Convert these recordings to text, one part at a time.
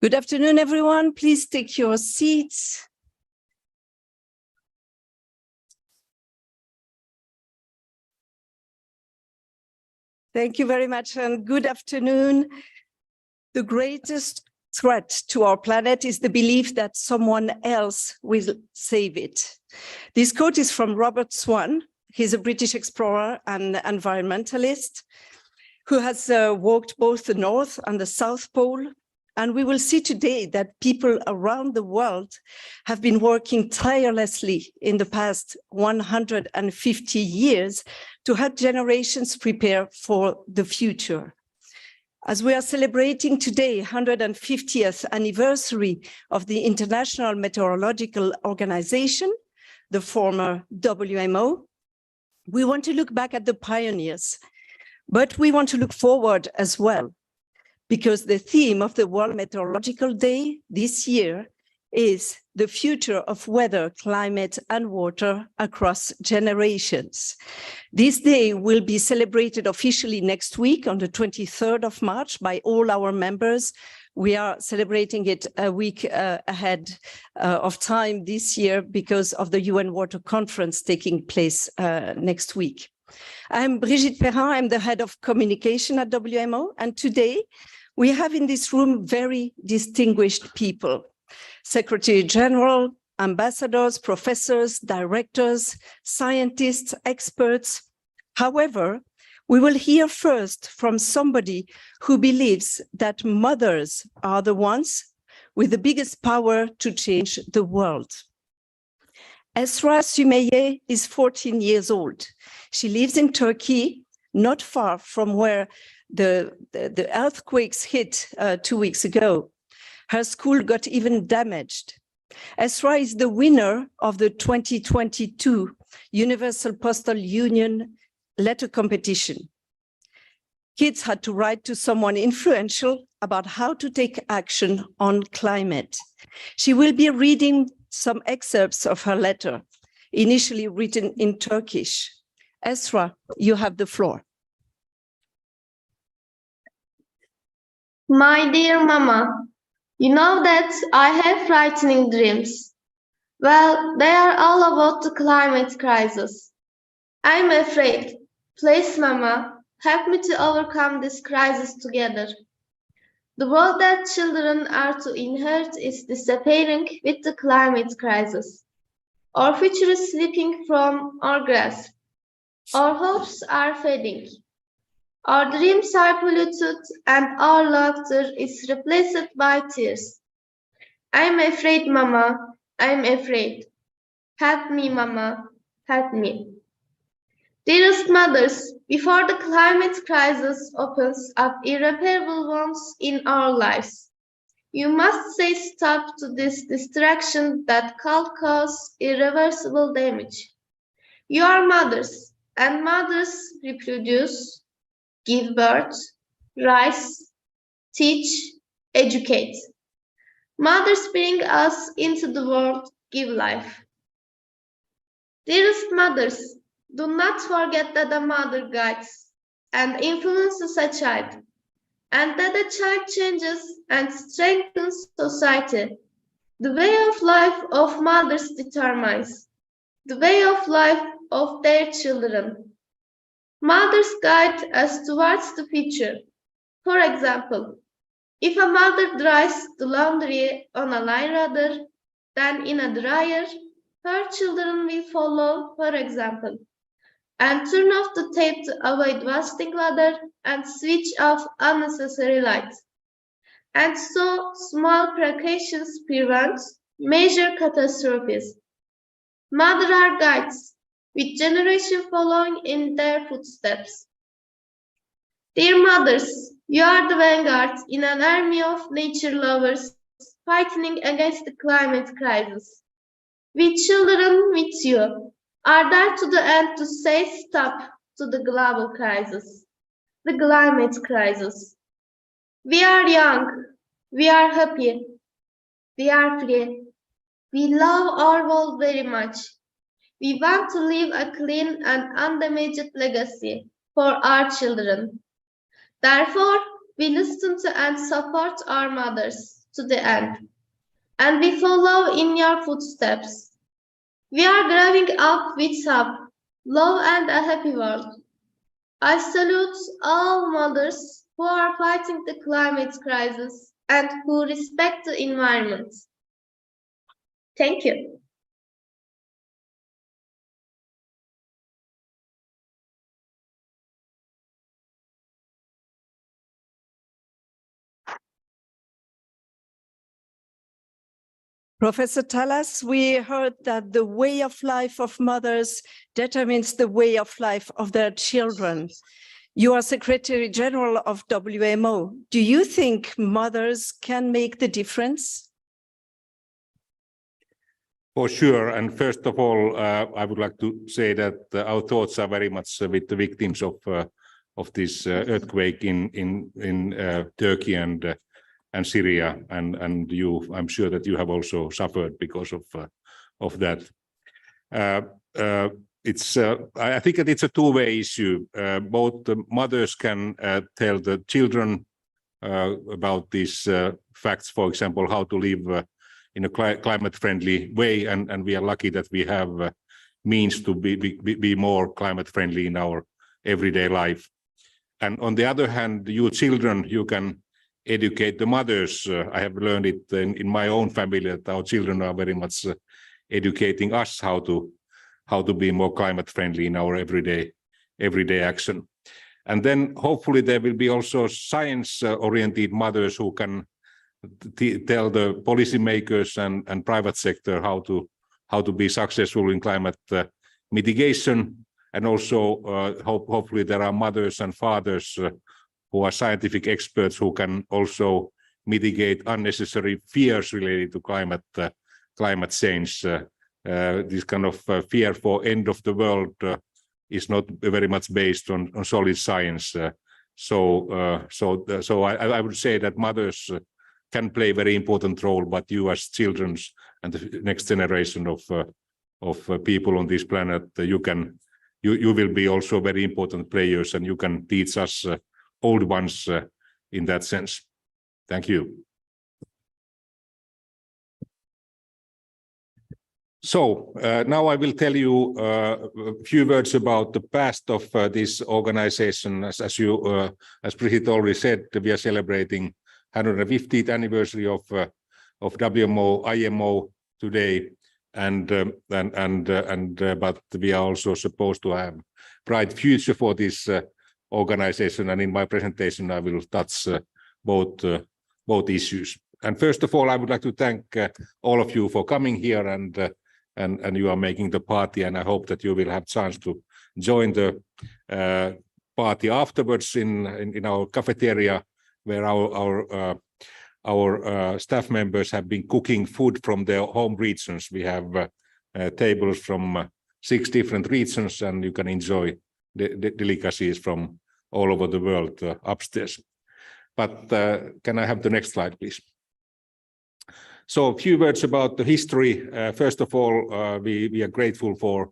Good afternoon, everyone. Please take your seats. Thank you very much and good afternoon. The greatest threat to our planet is the belief that someone else will save it. This quote is from Robert Swan. He's a British explorer and environmentalist who has walked both the North and the South Pole. And we will see today that people around the world have been working tirelessly in the past 150 years to help generations prepare for the future. As we are celebrating today, 150th anniversary of the International Meteorological Organization, the former WMO, we want to look back at the pioneers, but we want to look forward as well, because the theme of the World Meteorological Day this year is the future of weather, climate, and water across generations. This day will be celebrated officially next week on the 23rd of March by all our members. We are celebrating it a week ahead of time this year because of the UN Water Conference taking place next week. I'm Brigitte Perrin, I'm the head of communication at WMO, and today we have in this room very distinguished people, Secretary General, ambassadors, professors, directors, scientists, experts. However, we will hear first from somebody who believes that mothers are the ones with the biggest power to change the world. Esra Sümeyye is 14 years old. She lives in Turkey, not far from where the earthquakes hit 2 weeks ago. Her school got even damaged. Esra is the winner of the 2022 Universal Postal Union letter competition. Kids had to write to someone influential about how to take action on climate. She will be reading some excerpts of her letter, initially written in Turkish. Esra, you have the floor. My dear Mama, you know that I have frightening dreams. Well, they are all about the climate crisis. I'm afraid. Please, Mama, help me to overcome this crisis together. The world that children are to inherit is disappearing with the climate crisis. Our future is slipping from our grasp. Our hopes are fading. Our dreams are polluted and our laughter is replaced by tears. I'm afraid, Mama. I'm afraid. Help me, Mama. Help me. Dearest mothers, before the climate crisis opens up irreparable wounds in our lives, you must say stop to this distraction that can cause irreversible damage. You are mothers, and mothers reproduce, give birth, rise, teach, educate. Mothers bring us into the world, give life. Dearest mothers, do not forget that a mother guides and influences a child, and that a child changes and strengthens society. The way of life of mothers determines the way of life of their children. Mothers guide us towards the future. For example, if a mother dries the laundry on a line rather than in a dryer, her children will follow her example and turn off the tape to avoid wasting water and switch off unnecessary light. And so small precautions prevent major catastrophes. Mothers are guides, with generation following in their footsteps. Dear mothers, you are the vanguard in an army of nature lovers fighting against the climate crisis. We children with you are there to the end to say stop to the global crisis, the climate crisis. We are young, we are happy, we are free. We love our world very much. We want to leave a clean and undamaged legacy for our children. Therefore, we listen to and support our mothers to the end, and we follow in your footsteps. We are growing up with hope, love, and a happy world. I salute all mothers who are fighting the climate crisis and who respect the environment. Thank you. Professor Talas, we heard that the way of life of mothers determines the way of life of their children. You are Secretary General of WMO. Do you think mothers can make the difference? For sure. And first of all, I would like to say that our thoughts are very much with the victims of this earthquake in Turkey and Syria, and you. I'm sure that you have also suffered because of that. I think that it's a two-way issue. Both the mothers can tell the children about these facts, for example, how to live in a climate-friendly way, and we are lucky that we have means to be more climate-friendly in our everyday life. And on the other hand, you children, you can educate the mothers. I have learned it in my own family that our children are very much educating us how to be more climate-friendly in our everyday action. And then hopefully there will be also science-oriented mothers who can tell the policymakers and private sector how to be successful in climate mitigation, and also hopefully there are mothers and fathers who are scientific experts who can also mitigate unnecessary fears related to climate change. This kind of fear for end of the world is not very much based on solid science. So I would say that mothers can play a very important role, but you as children and the next generation of people on this planet, you will be also very important players, and you can teach us old ones in that sense. Thank you. So now I will tell you a few words about the past of this organization. As Brigitte already said, we are celebrating 150th anniversary of WMO, IMO today, but we are also supposed to have bright future for this organization. And in my presentation, I will touch both issues. And first of all, I would like to thank all of you for coming here, and you are making the party. And I hope that you will have chance to join the party afterwards in our cafeteria, where our staff members have been cooking food from their home regions. We have tables from 6 different regions, and you can enjoy the delicacies from all over the world upstairs. But can I have the next slide, please? So a few words about the history. First of all, we are grateful for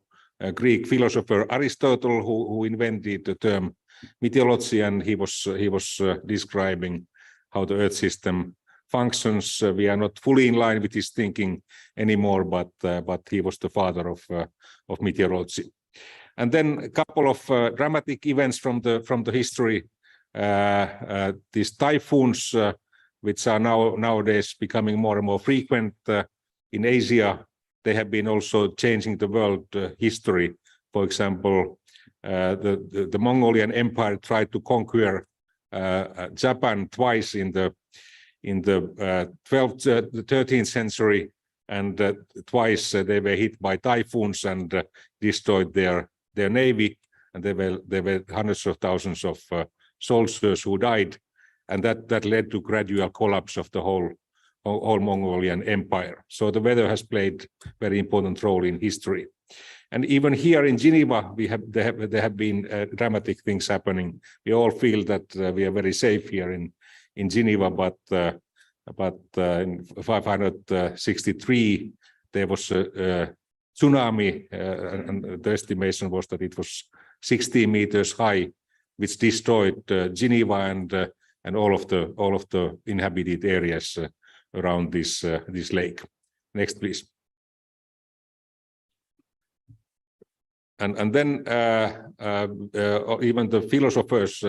Greek philosopher Aristotle, who invented the term meteorology, and he was describing how the Earth system functions. We are not fully in line with his thinking anymore, but he was the father of meteorology. And then a couple of dramatic events from the history. These typhoons, which are nowadays becoming more and more frequent in Asia, they have been also changing the world history. For example, the Mongolian Empire tried to conquer Japan twice in the 13th century, and twice they were hit by typhoons and destroyed their navy, and there were hundreds of thousands of soldiers who died, and that led to gradual collapse of the whole Mongolian Empire. So the weather has played very important role in history. And even here in Geneva, there have been dramatic things happening. We all feel that we are very safe here in Geneva, but in 563 there was a tsunami, and the estimation was that it was 16 meters high, which destroyed Geneva and all of the inhabited areas around this lake. Next, please. And then even the philosophers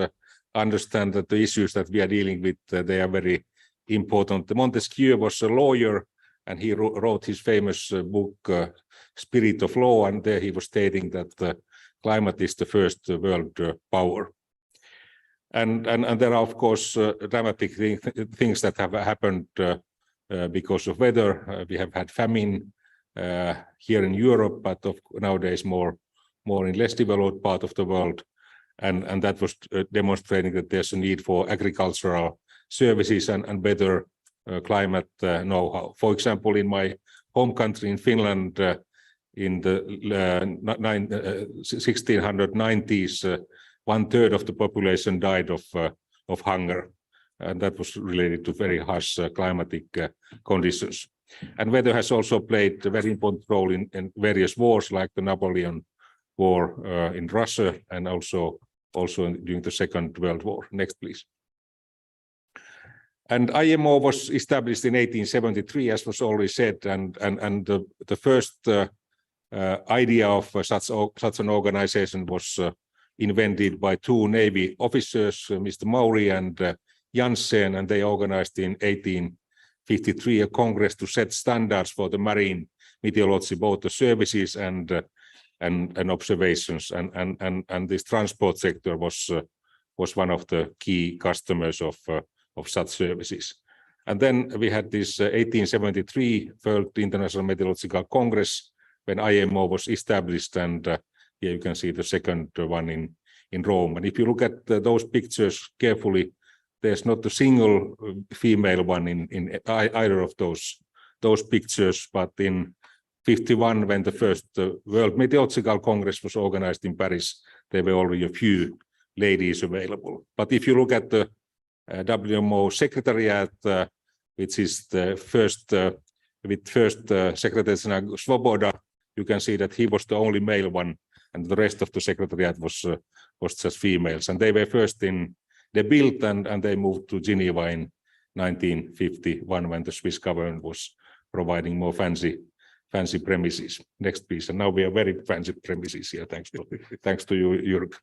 understand that the issues that we are dealing with, they are very important. Montesquieu was a lawyer, and he wrote his famous book, Spirit of Law, and there he was stating that climate is the first world power. And there are, of course, dramatic things that have happened because of weather. We have had famine here in Europe, but nowadays more in less developed part of the world. And that was demonstrating that there's a need for agricultural services and better climate know-how. For example, in my home country in Finland, in the 1690s, 1/3 of the population died of hunger, and that was related to very harsh climatic conditions. And weather has also played a very important role in various wars, like the Napoleon War in Russia, and also during the Second World War. Next, please. And IMO was established in 1873, as was already said, and the first idea of such an organization was invented by two Navy officers, Mr. Maury and Janssen, and they organized in 1853 a congress to set standards for the marine meteorology, both the services and observations, and this transport sector was one of the key customers of such services. And then we had this 1873 World International Meteorological Congress when IMO was established, and here you can see the second one in Rome. And if you look at those pictures carefully, there's not a single female one in either of those pictures, but in 1951, when the first World Meteorological Congress was organized in Paris, there were already a few ladies available. But if you look at the WMO Secretariat, which is the first Secretary General Svoboda, you can see that he was the only male one, and the rest of the Secretariat was just females. And they were first they built and they moved to Geneva in 1951 when the Swiss government was providing more fancy premises. Next, please. And now we are very fancy premises here, thanks to you, Jörg.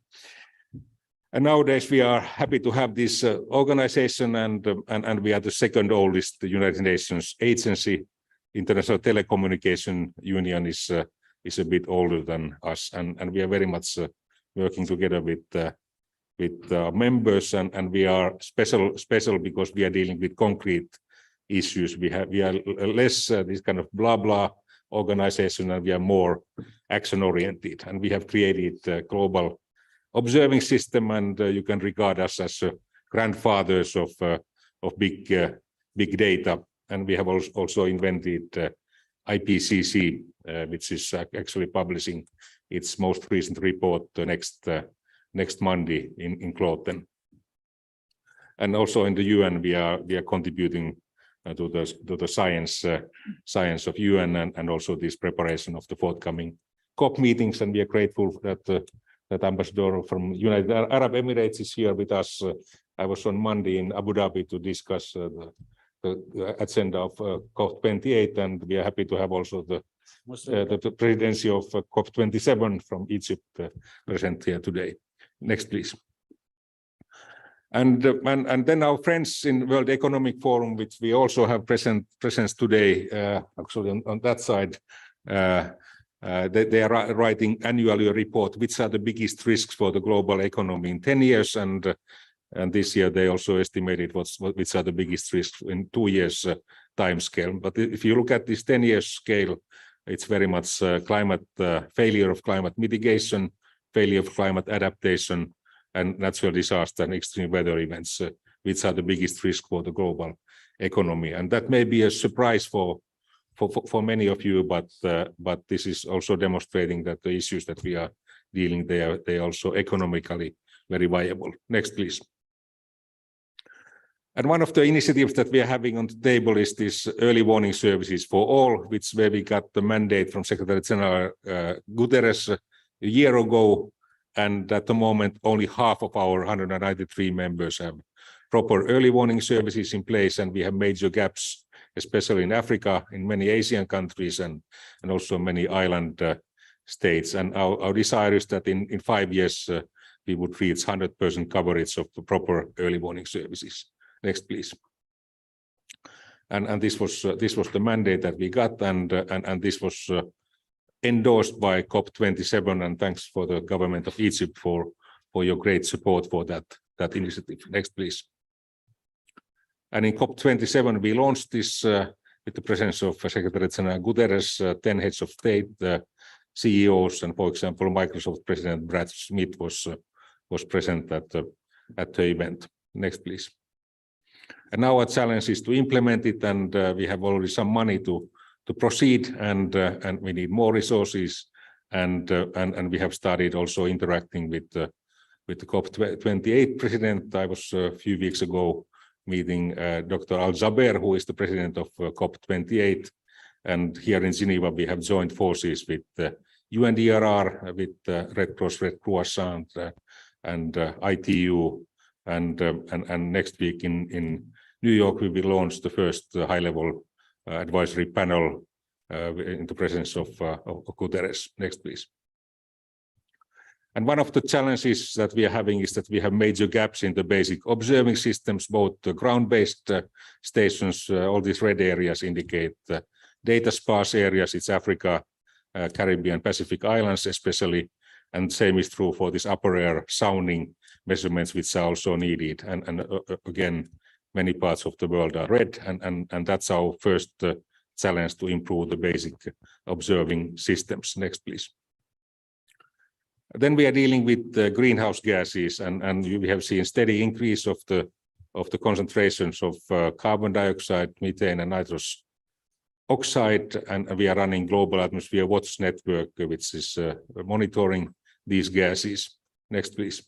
And nowadays we are happy to have this organization, and we are the second oldest United Nations agency. International Telecommunication Union is a bit older than us, and we are very much working together with members, and we are special because we are dealing with concrete issues. We are less this kind of blah blah organization, and we are more action oriented, and we have created a global observing system, and you can regard us as grandfathers of big data. And we have also invented IPCC, which is actually publishing its most recent report next Monday in Kloten. And also in the UN, we are contributing to the science of UN, and also this preparation of the forthcoming COP meetings. And we are grateful that ambassador from United Arab Emirates is here with us. I was on Monday in Abu Dhabi to discuss the agenda of COP28, and we are happy to have also the presidency of COP27 from Egypt present here today. Next, please. And then our friends in World Economic Forum, which we also have presence today, actually on that side, they are writing annually a report, which are the biggest risks for the global economy in 10 years, and this year they also estimated which are the biggest risks in 2 years time scale. But if you look at this 10-year scale, it's very much failure of climate mitigation, failure of climate adaptation, and natural disaster and extreme weather events, which are the biggest risk for the global economy. And that may be a surprise for many of you, but this is also demonstrating that the issues that we are dealing, they are also economically very viable. Next, please. And one of the initiatives that we are having on the table is this early warning services for all, where we got the mandate from Secretary General Guterres a year ago. And at the moment, only half of our 193 members have proper early warning services in place, and we have major gaps especially in Africa, in many Asian countries, and also many island states. And our desire is that in 5 years, we would reach 100% coverage of the proper early warning services. Next, please. And this was the mandate that we got, and this was endorsed by COP27, and thanks for the government of Egypt for your great support for that initiative. Next, please. And in COP27, we launched this with the presence of Secretary General Guterres, 10 heads of state, CEOs, and for example, Microsoft President Brad Smith was present at the event. Next, please. And now our challenge is to implement it, and we have already some money to proceed, and we need more resources, and we have started also interacting with the COP28 president. I was a few weeks ago meeting Dr. Al-Jaber, who is the president of COP28, and here in Geneva we have joined forces with UNDRR, with Red Cross, Red Croissant, and ITU, and next week in New York we will launch the first high-level advisory panel in the presence of Guterres. Next, please. And one of the challenges that we are having is that we have major gaps in the basic observing systems, both the ground-based stations. All these red areas indicate data sparse areas. It's Africa, Caribbean, Pacific Islands especially, and same is true for this upper air sounding measurements, which are also needed. And again, many parts of the world are red, and that's our first challenge to improve the basic observing systems. Next, please. Then we are dealing with greenhouse gases, and we have seen steady increase of the concentrations of carbon dioxide, methane, and nitrous oxide, and we are running global atmosphere watch network, which is monitoring these gases. Next, please.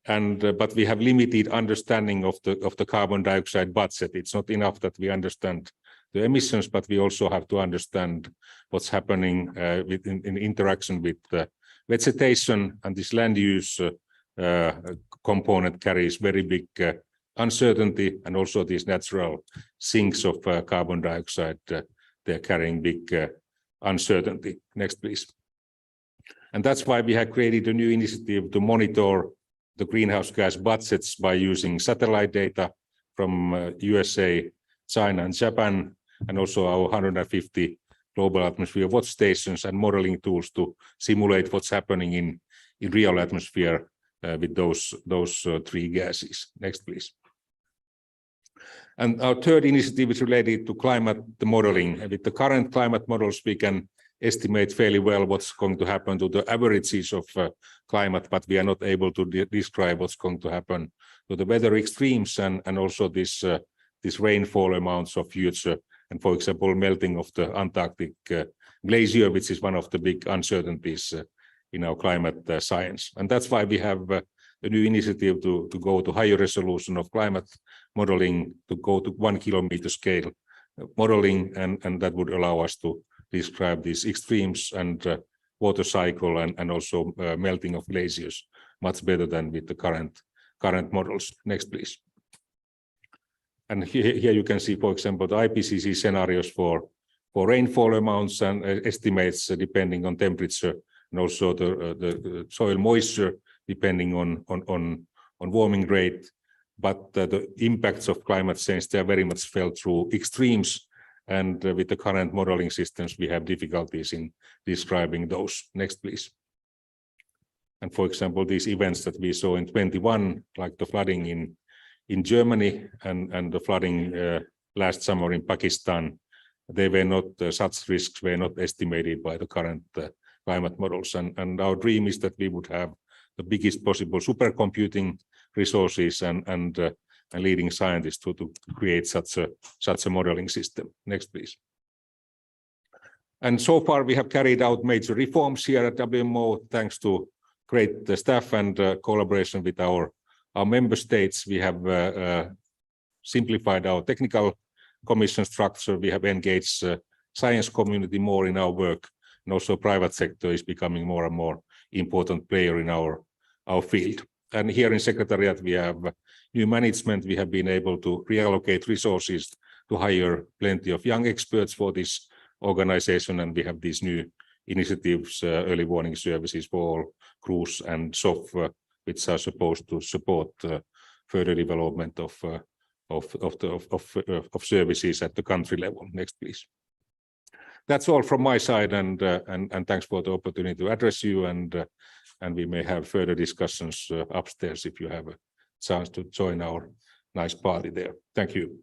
And but we have limited understanding of the carbon dioxide budget. It's not enough that we understand the emissions, but we also have to understand what's happening in interaction with vegetation, and this land use component carries very big uncertainty, and also these natural sinks of carbon dioxide, they're carrying big uncertainty. Next, please. And that's why we have created a new initiative to monitor the greenhouse gas budgets by using satellite data from USA, China, and Japan, and also our 150 global atmosphere watch stations and modeling tools to simulate what's happening in real atmosphere with those three gases. Next, please. And our third initiative is related to climate modeling. With the current climate models, we can estimate fairly well what's going to happen to the averages of climate, but we are not able to describe what's going to happen to the weather extremes and also this rainfall amounts of future. And for example, melting of the Antarctic glacier, which is one of the big uncertainties in our climate science. And that's why we have a new initiative to go to higher resolution of climate modeling, to go to 1 kilometer scale modeling, and that would allow us to describe these extremes and water cycle and also melting of glaciers much better than with the current models. Next, please. And here you can see, for example, the IPCC scenarios for rainfall amounts and estimates depending on temperature, and also the soil moisture depending on warming rate. But the impacts of climate change, they are very much felt through extremes, and with the current modeling systems, we have difficulties in describing those. Next, please. And for example, these events that we saw in 21, like the flooding in Germany and the flooding last summer in Pakistan, they were not, such risks were not estimated by the current climate models. And our dream is that we would have the biggest possible supercomputing resources and leading scientists to create such a modeling system. Next, please. And so far we have carried out major reforms here at WMO, thanks to great staff and collaboration with our member states. We have simplified our technical commission structure. We have engaged science community more in our work, and also private sector is becoming more and more important player in our field. And here in Secretariat, we have new management. We have been able to reallocate resources to hire plenty of young experts for this organization, and we have these new initiatives, early warning services for all crews and software, which are supposed to support further development of services at the country level. Next, please. That's all from my side, and thanks for the opportunity to address you, and we may have further discussions upstairs if you have a chance to join our nice party there. Thank you.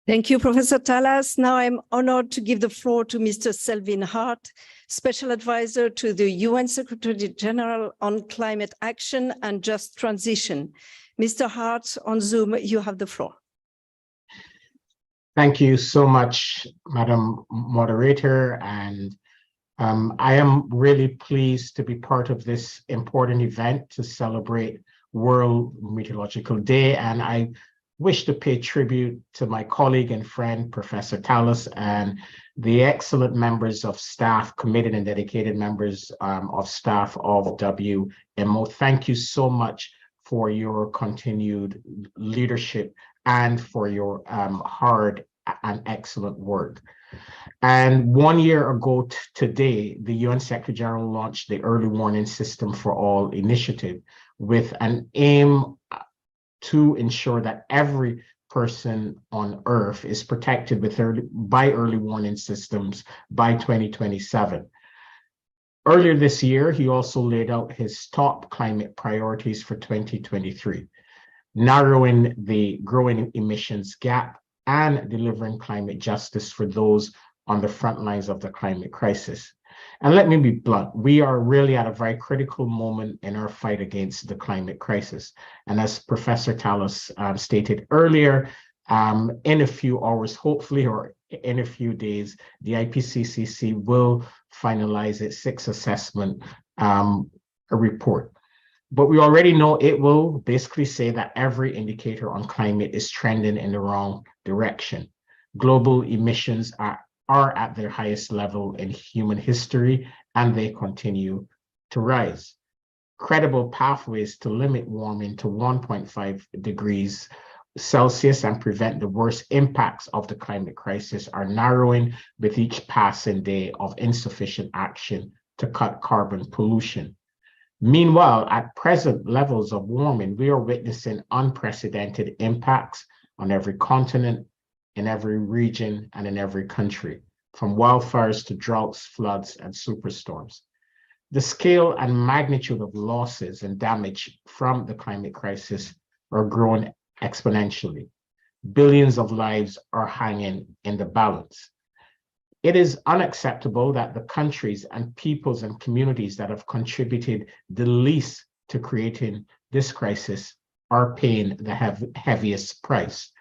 Thank you, Professor Talas. Now I'm honored to give the floor to Mr. Selvin Hart, Special Advisor to the UN Secretary General on Climate Action and Just Transition. Mr. Hart, on Zoom, you have the floor. Thank you so much, Madam Moderator, and I am really pleased to be part of this important event to celebrate World Meteorological Day, and I wish to pay tribute to my colleague and friend, Professor Talas, and the excellent members of staff, committed and dedicated members of staff of WMO. Thank you so much for your continued leadership and for your hard and excellent work. And 1 year ago today, the UN Secretary General launched the Early Warning System for All initiative with an aim to ensure that every person on Earth is protected by early warning systems by 2027. Earlier this year, he also laid out his top climate priorities for 2023, narrowing the growing emissions gap and delivering climate justice for those on the front lines of the climate crisis. And let me be blunt, we are really at a very critical moment in our fight against the climate crisis. And as Professor Talas stated earlier, in a few hours, hopefully, or in a few days, the IPCC will finalize its sixth assessment report. But we already know it will basically say that every indicator on climate is trending in the wrong direction. Global emissions are at their highest level in human history, and they continue to rise. Credible pathways to limit warming to 1.5 degrees Celsius and prevent the worst impacts of the climate crisis are narrowing with each passing day of insufficient action to cut carbon pollution. Meanwhile, at present levels of warming, we are witnessing unprecedented impacts on every continent, in every region, and in every country, from wildfires to droughts, floods, and superstorms. The scale and magnitude of losses and damage from the climate crisis are growing exponentially. Billions of lives are hanging in the balance. It is unacceptable that the countries and peoples and communities that have contributed the least to creating this crisis are paying the heaviest price.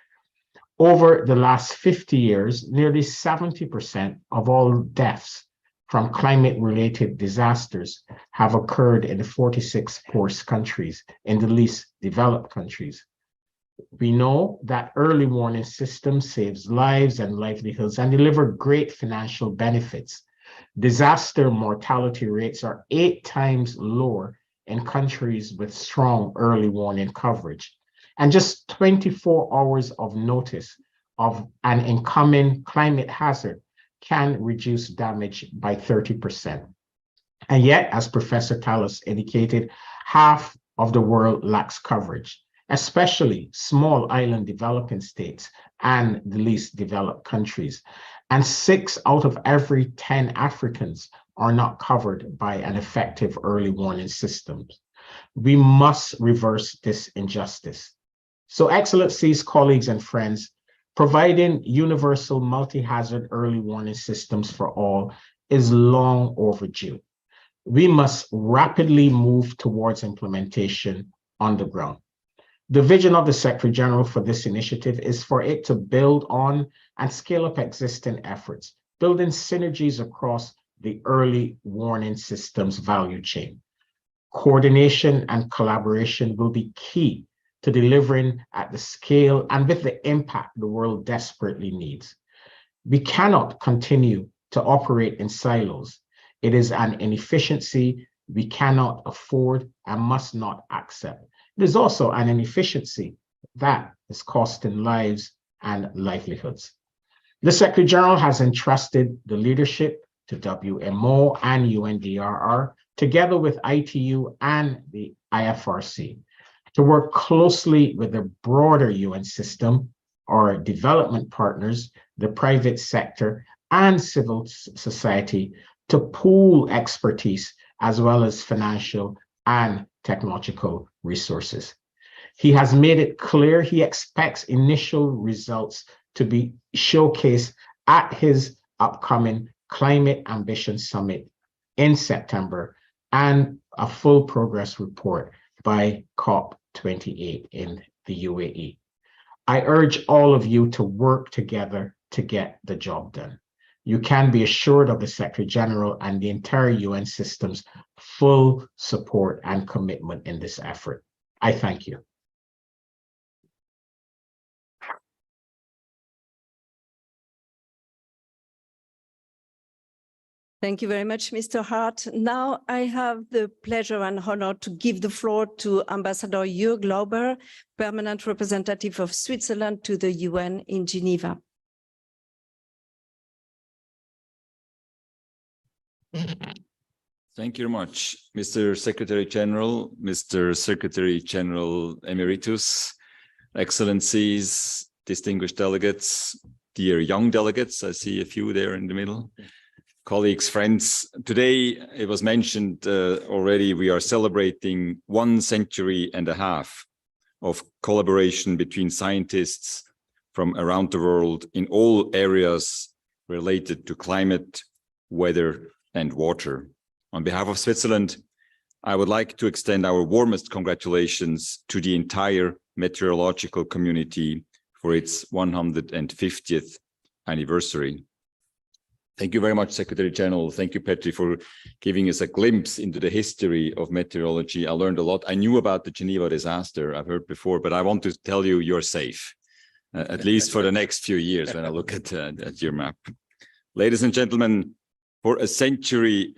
Over the last 50 years, nearly 70% of all deaths from climate-related disasters have occurred in the 46 poorest countries, in the least developed countries. We know that early warning system saves lives and livelihoods and deliver great financial benefits. Disaster mortality rates are 8 times lower in countries with strong early warning coverage. And just 24 hours of notice of an incoming climate hazard can reduce damage by 30%. And yet, as Professor Talas indicated, half of the world lacks coverage, especially small island developing states and the least developed countries. And 6 out of every 10 Africans are not covered by an effective early warning system. We must reverse this injustice. So, Excellencies, colleagues, and friends, providing universal multi-hazard early warning systems for all is long overdue. We must rapidly move towards implementation on the ground. The vision of the Secretary General for this initiative is for it to build on and scale up existing efforts, building synergies across the early warning systems value chain. Coordination and collaboration will be key to delivering at the scale and with the impact the world desperately needs. We cannot continue to operate in silos. It is an inefficiency we cannot afford and must not accept. It is also an inefficiency that is costing lives and livelihoods. The Secretary General has entrusted the leadership to WMO and UNDRR, together with ITU and the IFRC, to work closely with the broader UN system, our development partners, the private sector, and civil society to pool expertise as well as financial and technological resources. He has made it clear he expects initial results to be showcased at his upcoming Climate Ambition Summit in September and a full progress report by COP28 in the UAE. I urge all of you to work together to get the job done. You can be assured of the Secretary General and the entire UN system's full support and commitment in this effort. I thank you. Thank you very much, Mr. Hart. Now I have the pleasure and honor to give the floor to Ambassador Jörg Lauber, Permanent Representative of Switzerland to the UN in Geneva. Thank you very much, Mr. Secretary General, Mr. Secretary General Emeritus, Excellencies, distinguished delegates, dear young delegates, I see a few there in the middle, colleagues, friends. Today, it was mentioned already, we are celebrating 1.5 centuries of collaboration between scientists from around the world in all areas related to climate, weather, and water. On behalf of Switzerland, I would like to extend our warmest congratulations to the entire meteorological community for its 150th anniversary. Thank you very much, Secretary General. Thank you, Petri, for giving us a glimpse into the history of meteorology. I learned a lot. I knew about the Geneva disaster, I've heard before, but I want to tell you, you're safe, at least for the next few years when I look at your map. Ladies and gentlemen, for 1.5 centuries,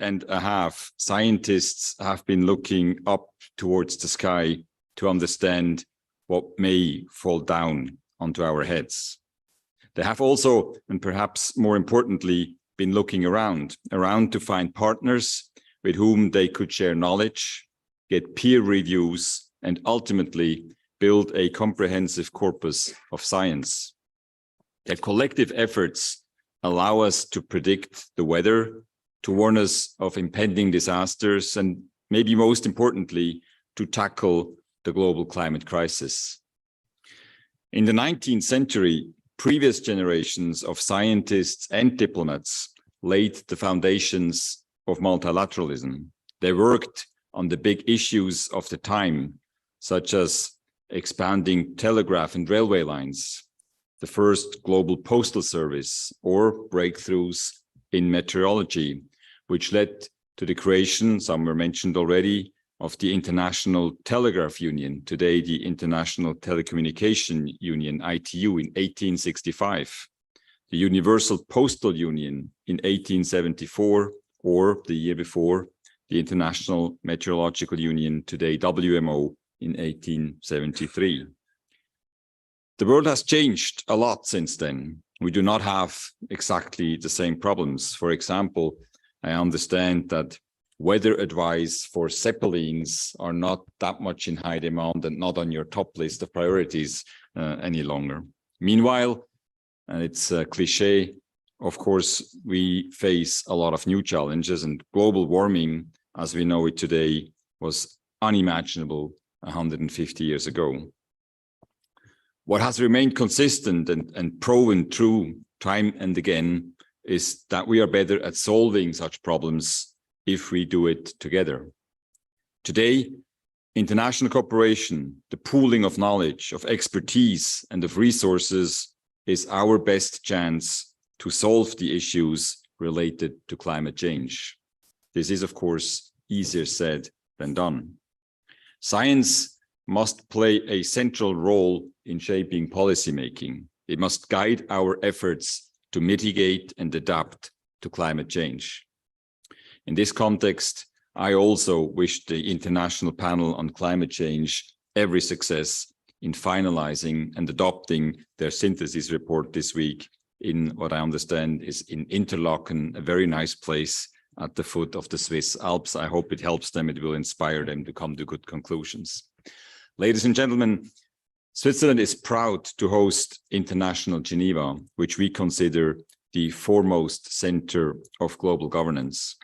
scientists have been looking up towards the sky to understand what may fall down onto our heads. They have also, and perhaps more importantly, been looking around to find partners with whom they could share knowledge, get peer reviews, and ultimately build a comprehensive corpus of science. Their collective efforts allow us to predict the weather, to warn us of impending disasters, and maybe most importantly, to tackle the global climate crisis. In the 19th century, previous generations of scientists and diplomats laid the foundations of multilateralism. They worked on the big issues of the time, such as expanding telegraph and railway lines, the first global postal service, or breakthroughs in meteorology, which led to the creation, some were mentioned already, of the International Telegraph Union, today the International Telecommunication Union, ITU, in 1865, the Universal Postal Union in 1874, or the year before, the International Meteorological Union, today WMO, in 1873. The world has changed a lot since then. We do not have exactly the same problems. For example, I understand that weather advice for zeppelins are not that much in high demand and not on your top list of priorities any longer. Meanwhile, and it's a cliche, of course, we face a lot of new challenges, and global warming, as we know it today, was unimaginable 150 years ago. What has remained consistent and proven true time and again is that we are better at solving such problems if we do it together. Today, international cooperation, the pooling of knowledge, of expertise, and of resources is our best chance to solve the issues related to climate change. This is, of course, easier said than done. Science must play a central role in shaping policymaking. It must guide our efforts to mitigate and adapt to climate change. In this context, I also wish the International Panel on Climate Change every success in finalizing and adopting their synthesis report this week in what I understand is in Interlaken, a very nice place at the foot of the Swiss Alps. I hope it helps them, it will inspire them to come to good conclusions. Ladies and gentlemen, Switzerland is proud to host International Geneva, which we consider the foremost center of global governance.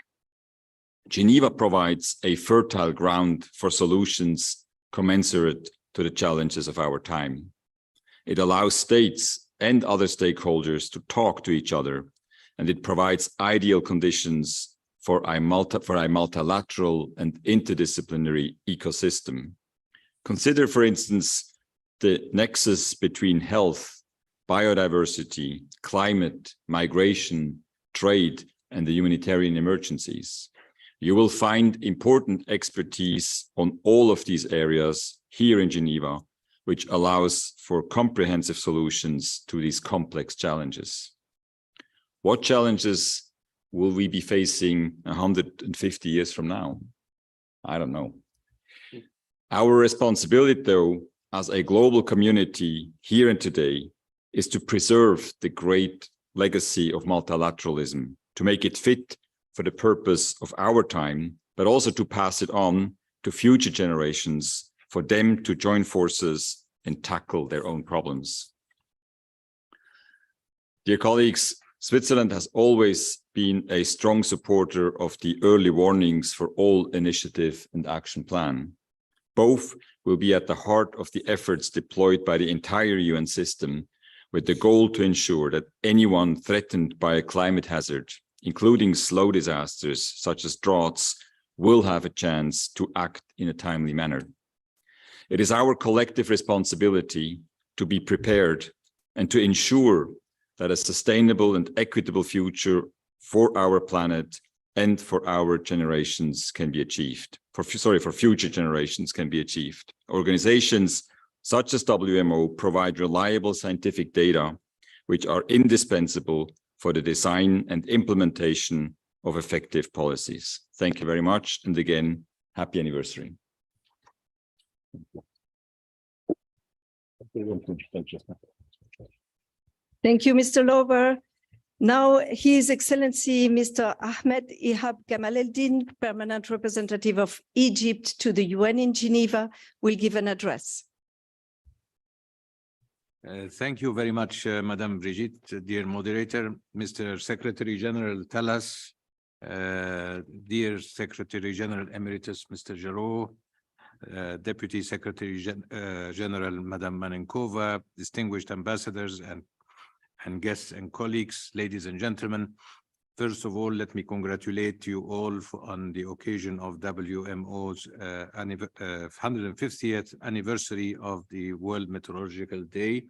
Geneva provides a fertile ground for solutions commensurate to the challenges of our time. It allows states and other stakeholders to talk to each other, and it provides ideal conditions for a multilateral and interdisciplinary ecosystem. Consider, for instance, the nexus between health, biodiversity, climate, migration, trade, and the humanitarian emergencies. You will find important expertise on all of these areas here in Geneva, which allows for comprehensive solutions to these complex challenges. What challenges will we be facing 150 years from now? I don't know. Our responsibility, though, as a global community here and today, is to preserve the great legacy of multilateralism, to make it fit for the purpose of our time, but also to pass it on to future generations for them to join forces and tackle their own problems. Dear colleagues, Switzerland has always been a strong supporter of the early warnings for all initiative and action plan. Both will be at the heart of the efforts deployed by the entire UN system, with the goal to ensure that anyone threatened by a climate hazard, including slow disasters such as droughts, will have a chance to act in a timely manner. It is our collective responsibility to be prepared and to ensure that a sustainable and equitable future for our planet and for our generations can be achieved. For future generations can be achieved. Organizations such as WMO provide reliable scientific data, which are indispensable for the design and implementation of effective policies. Thank you very much. And again, happy anniversary. Thank you, Mr. Lover. Now, His Excellency, Mr. Ahmed Ihab Kamaleddin, Permanent Representative of Egypt to the UN in Geneva, will give an address. Thank you very much, Madam Brigitte, dear moderator, Mr. Secretary General Talas, dear Secretary General Emeritus, Mr. Jarreau, Deputy Secretary General, Madam Manenkova, distinguished ambassadors and guests and colleagues, ladies and gentlemen. First of all, let me congratulate you all on the occasion of WMO's 150th anniversary of the World Meteorological Day.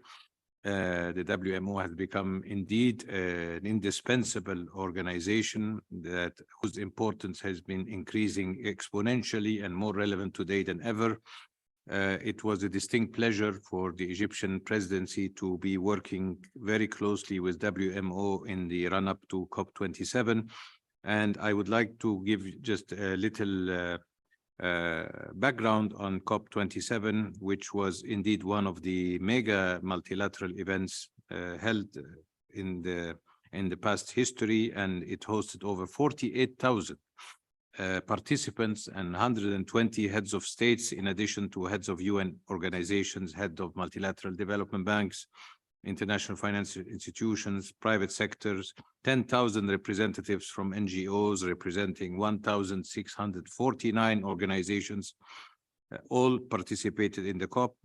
The WMO has become indeed an indispensable organization whose importance has been increasing exponentially and more relevant today than ever. It was a distinct pleasure for the Egyptian presidency to be working very closely with WMO in the run-up to COP27. And I would like to give just a little background on COP27, which was indeed one of the mega multilateral events held in the past history, and it hosted over 48,000 participants and 120 heads of states, in addition to heads of UN organizations, head of multilateral development banks, international financial institutions, private sectors, 10,000 representatives from NGOs representing 1,649 organizations, all participated in the COP.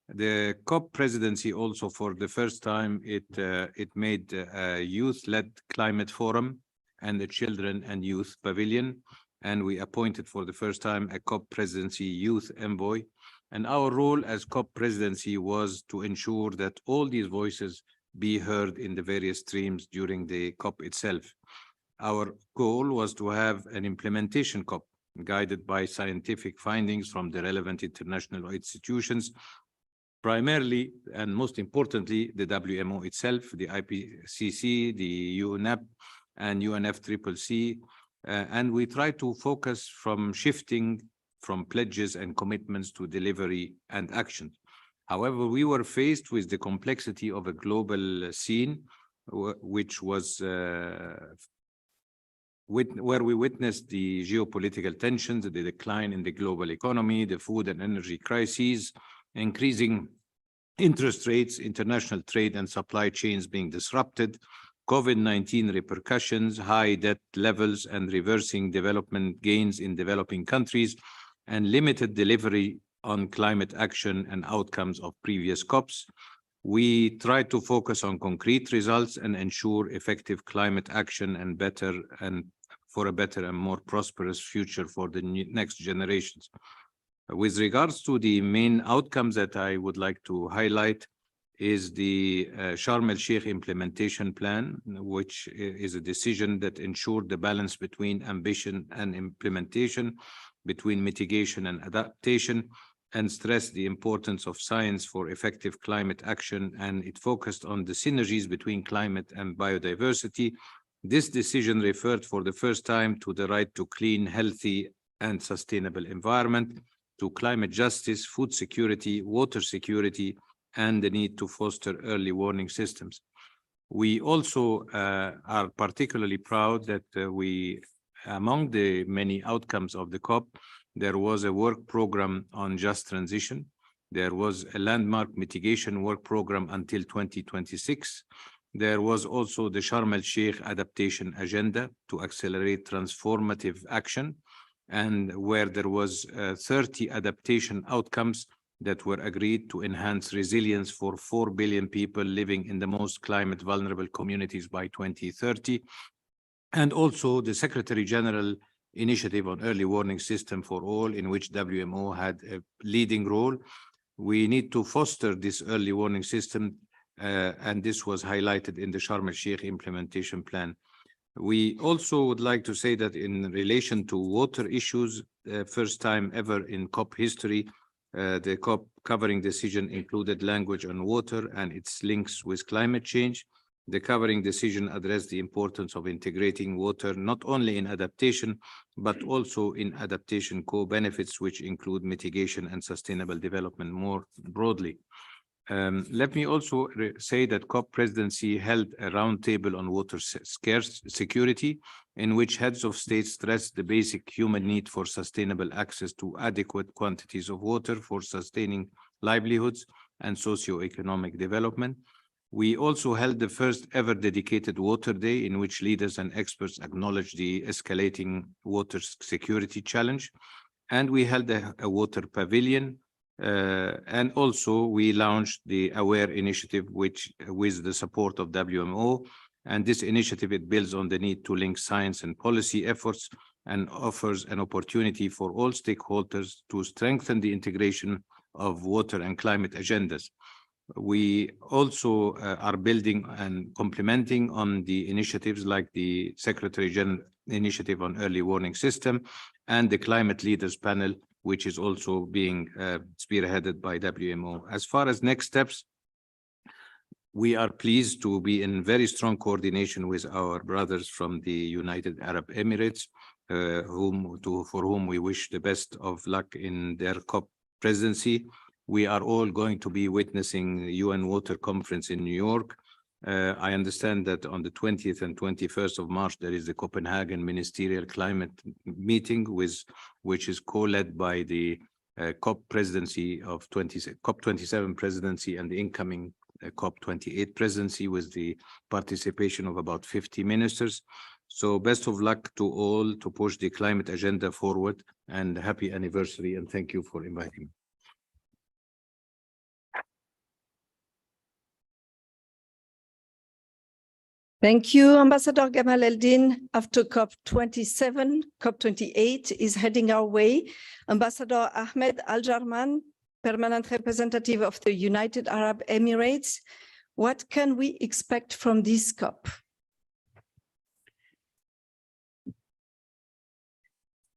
The COP presidency also, for the first time, it made a youth-led climate forum and a children and youth pavilion. And we appointed for the first time a COP presidency youth envoy. And our role as COP presidency was to ensure that all these voices be heard in the various streams during the COP itself. Our goal was to have an implementation COP guided by scientific findings from the relevant international institutions, primarily and most importantly, the WMO itself, the IPCC, the UNEP, and UNFCCC, And we try to focus from shifting from pledges and commitments to delivery and action. However, we were faced with the complexity of a global scene, which was where we witnessed the geopolitical tensions, the decline in the global economy, the food and energy crises, increasing interest rates, international trade and supply chains being disrupted, COVID-19 repercussions, high debt levels and reversing development gains in developing countries, and limited delivery on climate action and outcomes of previous COPs. We try to focus on concrete results and ensure effective climate action and for a better and more prosperous future for the next generations. With regards to the main outcomes that I would like to highlight is the Sharm el-Sheikh implementation plan, which is a decision that ensured the balance between ambition and implementation, between mitigation and adaptation, and stressed the importance of science for effective climate action, and it focused on the synergies between climate and biodiversity. This decision referred for the first time to the right to clean, healthy, and sustainable environment, to climate justice, food security, water security, and the need to foster early warning systems. We also are particularly proud that among the many outcomes of the COP, there was a work program on just transition. There was a landmark mitigation work program until 2026. There was also the Sharm el-Sheikh adaptation agenda to accelerate transformative action, and where there was 30 adaptation outcomes that were agreed to enhance resilience for 4 billion people living in the most climate vulnerable communities by 2030. And also the Secretary General initiative on early warning system for all, in which WMO had a leading role. We need to foster this early warning system, and this was highlighted in the Sharm el-Sheikh implementation plan. We also would like to say that in relation to water issues, first time ever in COP history, the COP covering decision included language on water and its links with climate change. The covering decision addressed the importance of integrating water not only in adaptation, but also in adaptation co-benefits, which include mitigation and sustainable development more broadly. Let me also say that COP presidency held a roundtable on water security, in which heads of state stressed the basic human need for sustainable access to adequate quantities of water for sustaining livelihoods and socio-economic development. We also held the first ever dedicated water day, in which leaders and experts acknowledged the escalating water security challenge. And we held a water pavilion. And also we launched the AWARE initiative, which with the support of WMO. And this initiative, it builds on the need to link science and policy efforts and offers an opportunity for all stakeholders to strengthen the integration of water and climate agendas. We also are building and complementing on the initiatives like the Secretary General initiative on early warning system and the climate leaders panel, which is also being spearheaded by WMO. As far as next steps, we are pleased to be in very strong coordination with our brothers from the United Arab Emirates, for whom we wish the best of luck in their COP presidency. We are all going to be witnessing the UN Water Conference in New York. I understand that on the 20th and 21st of March, there is the Copenhagen Ministerial Climate Meeting, which is co-led by the COP presidency of COP27 presidency and the incoming COP28 presidency, with the participation of about 50 ministers. So best of luck to all to push the climate agenda forward, and happy anniversary, and thank you for inviting me. Thank you, Ambassador Gamal Eldin. After COP27, COP28 is heading our way. Ambassador Ahmed Al-Jarman, permanent representative of the United Arab Emirates. What can we expect from this COP?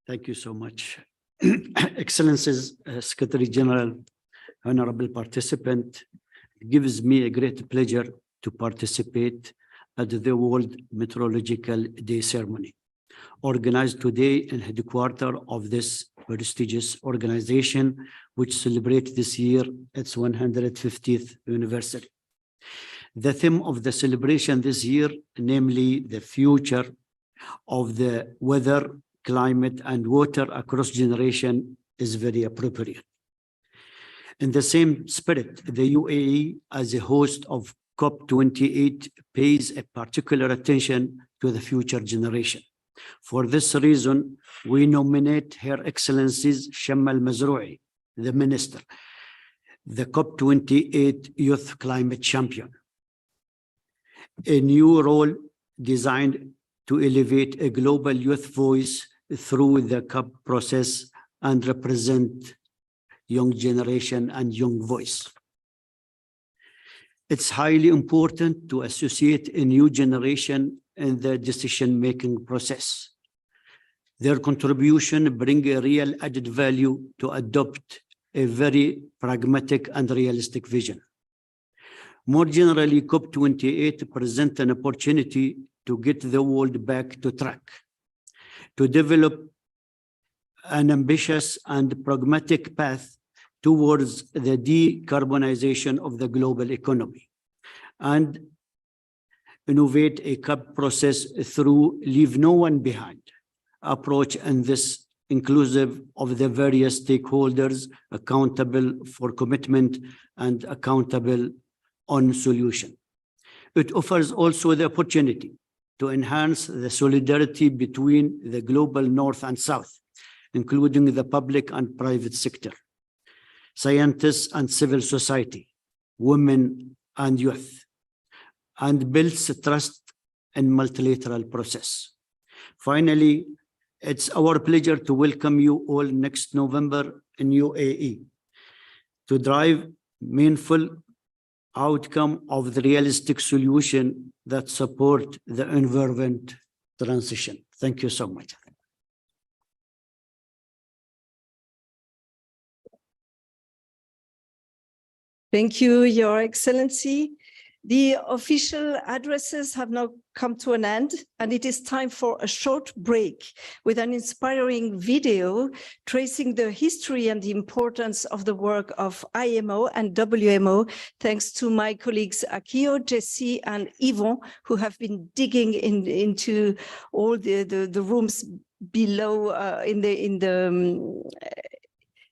Thank you so much. Excellencies, Secretary General, honorable participant, it gives me a great pleasure to participate at the World Meteorological Day ceremony. organized today in headquarters of this prestigious organization, which celebrates this year its 150th anniversary. The theme of the celebration this year, namely the future of the weather, climate, and water across generation, is very appropriate. In the same spirit, the UAE, as a host of COP28, pays a particular attention to the future generation. For this reason, we nominate Her Excellencies Shamma Al-Mazrou'i, the Minister, the COP28 Youth Climate Champion, a new role designed to elevate a global youth voice through the COP process and represent young generation and young voice. It's highly important to associate a new generation in the decision-making process. Their contribution brings a real added value to adopt a very pragmatic and realistic vision. More generally, COP28 presents an opportunity to get the world back to track, to develop an ambitious and pragmatic path towards the decarbonization of the global economy, and innovate a COP process through leave no one behind approach, and this inclusive of the various stakeholders accountable for commitment and accountable on solution. It offers also the opportunity to enhance the solidarity between the global North and South, including the public and private sector, scientists and civil society, women and youth, and builds trust in multilateral process. Finally, it's our pleasure to welcome you all next November in UAE to drive meaningful outcome of the realistic solution that support the environment transition. Thank you so much. Thank you, Your Excellency. The official addresses have now come to an end, and it is time for a short break with an inspiring video tracing the history and the importance of the work of IMO and WMO, thanks to my colleagues Akio, Jesse, and Yvon, who have been digging into all the rooms below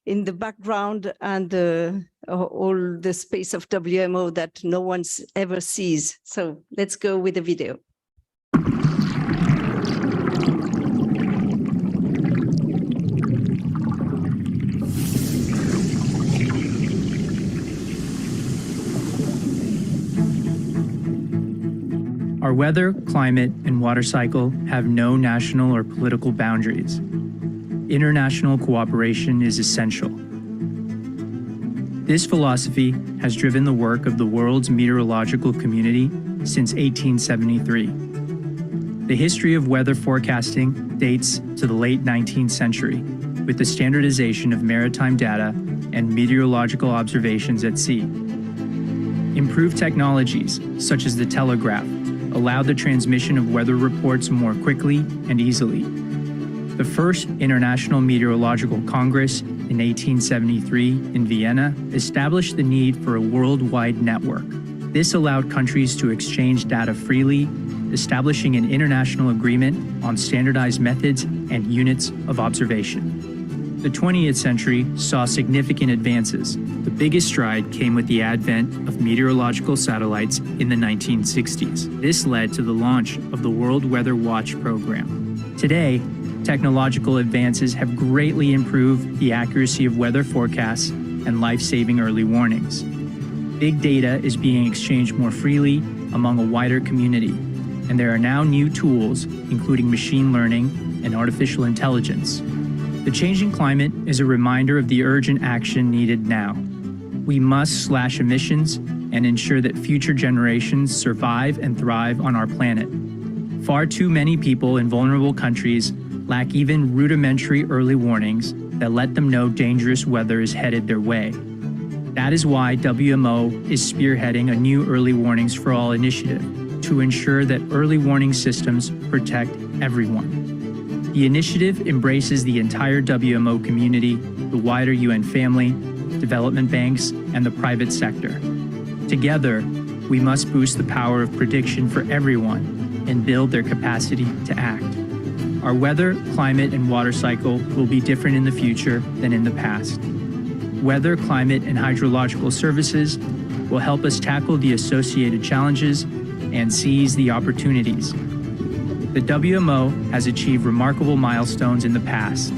in the background and all the space of WMO that no one ever sees. So let's go with the video. Our weather, climate, and water cycle have no national or political boundaries. International cooperation is essential. This philosophy has driven the work of the world's meteorological community since 1873. The history of weather forecasting dates to the late 19th century, with the standardization of maritime data and meteorological observations at sea. Improved technologies, such as the telegraph, allowed the transmission of weather reports more quickly and easily. The first International Meteorological Congress in 1873 in Vienna established the need for a worldwide network. This allowed countries to exchange data freely, establishing an international agreement on standardized methods and units of observation. The 20th century saw significant advances. The biggest stride came with the advent of meteorological satellites in the 1960s. This led to the launch of the World Weather Watch program. Today, technological advances have greatly improved the accuracy of weather forecasts and life-saving early warnings. Big data is being exchanged more freely among a wider community, and there are now new tools, including machine learning and artificial intelligence. The changing climate is a reminder of the urgent action needed now. We must slash emissions and ensure that future generations survive and thrive on our planet. Far too many people in vulnerable countries lack even rudimentary early warnings that let them know dangerous weather is headed their way. That is why WMO is spearheading a new Early Warnings for All initiative to ensure that early warning systems protect everyone. The initiative embraces the entire WMO community, the wider UN family, development banks, and the private sector. Together, we must boost the power of prediction for everyone and build their capacity to act. Our weather, climate, and water cycle will be different in the future than in the past. Weather, climate, and hydrological services will help us tackle the associated challenges and seize the opportunities. The WMO has achieved remarkable milestones in the past,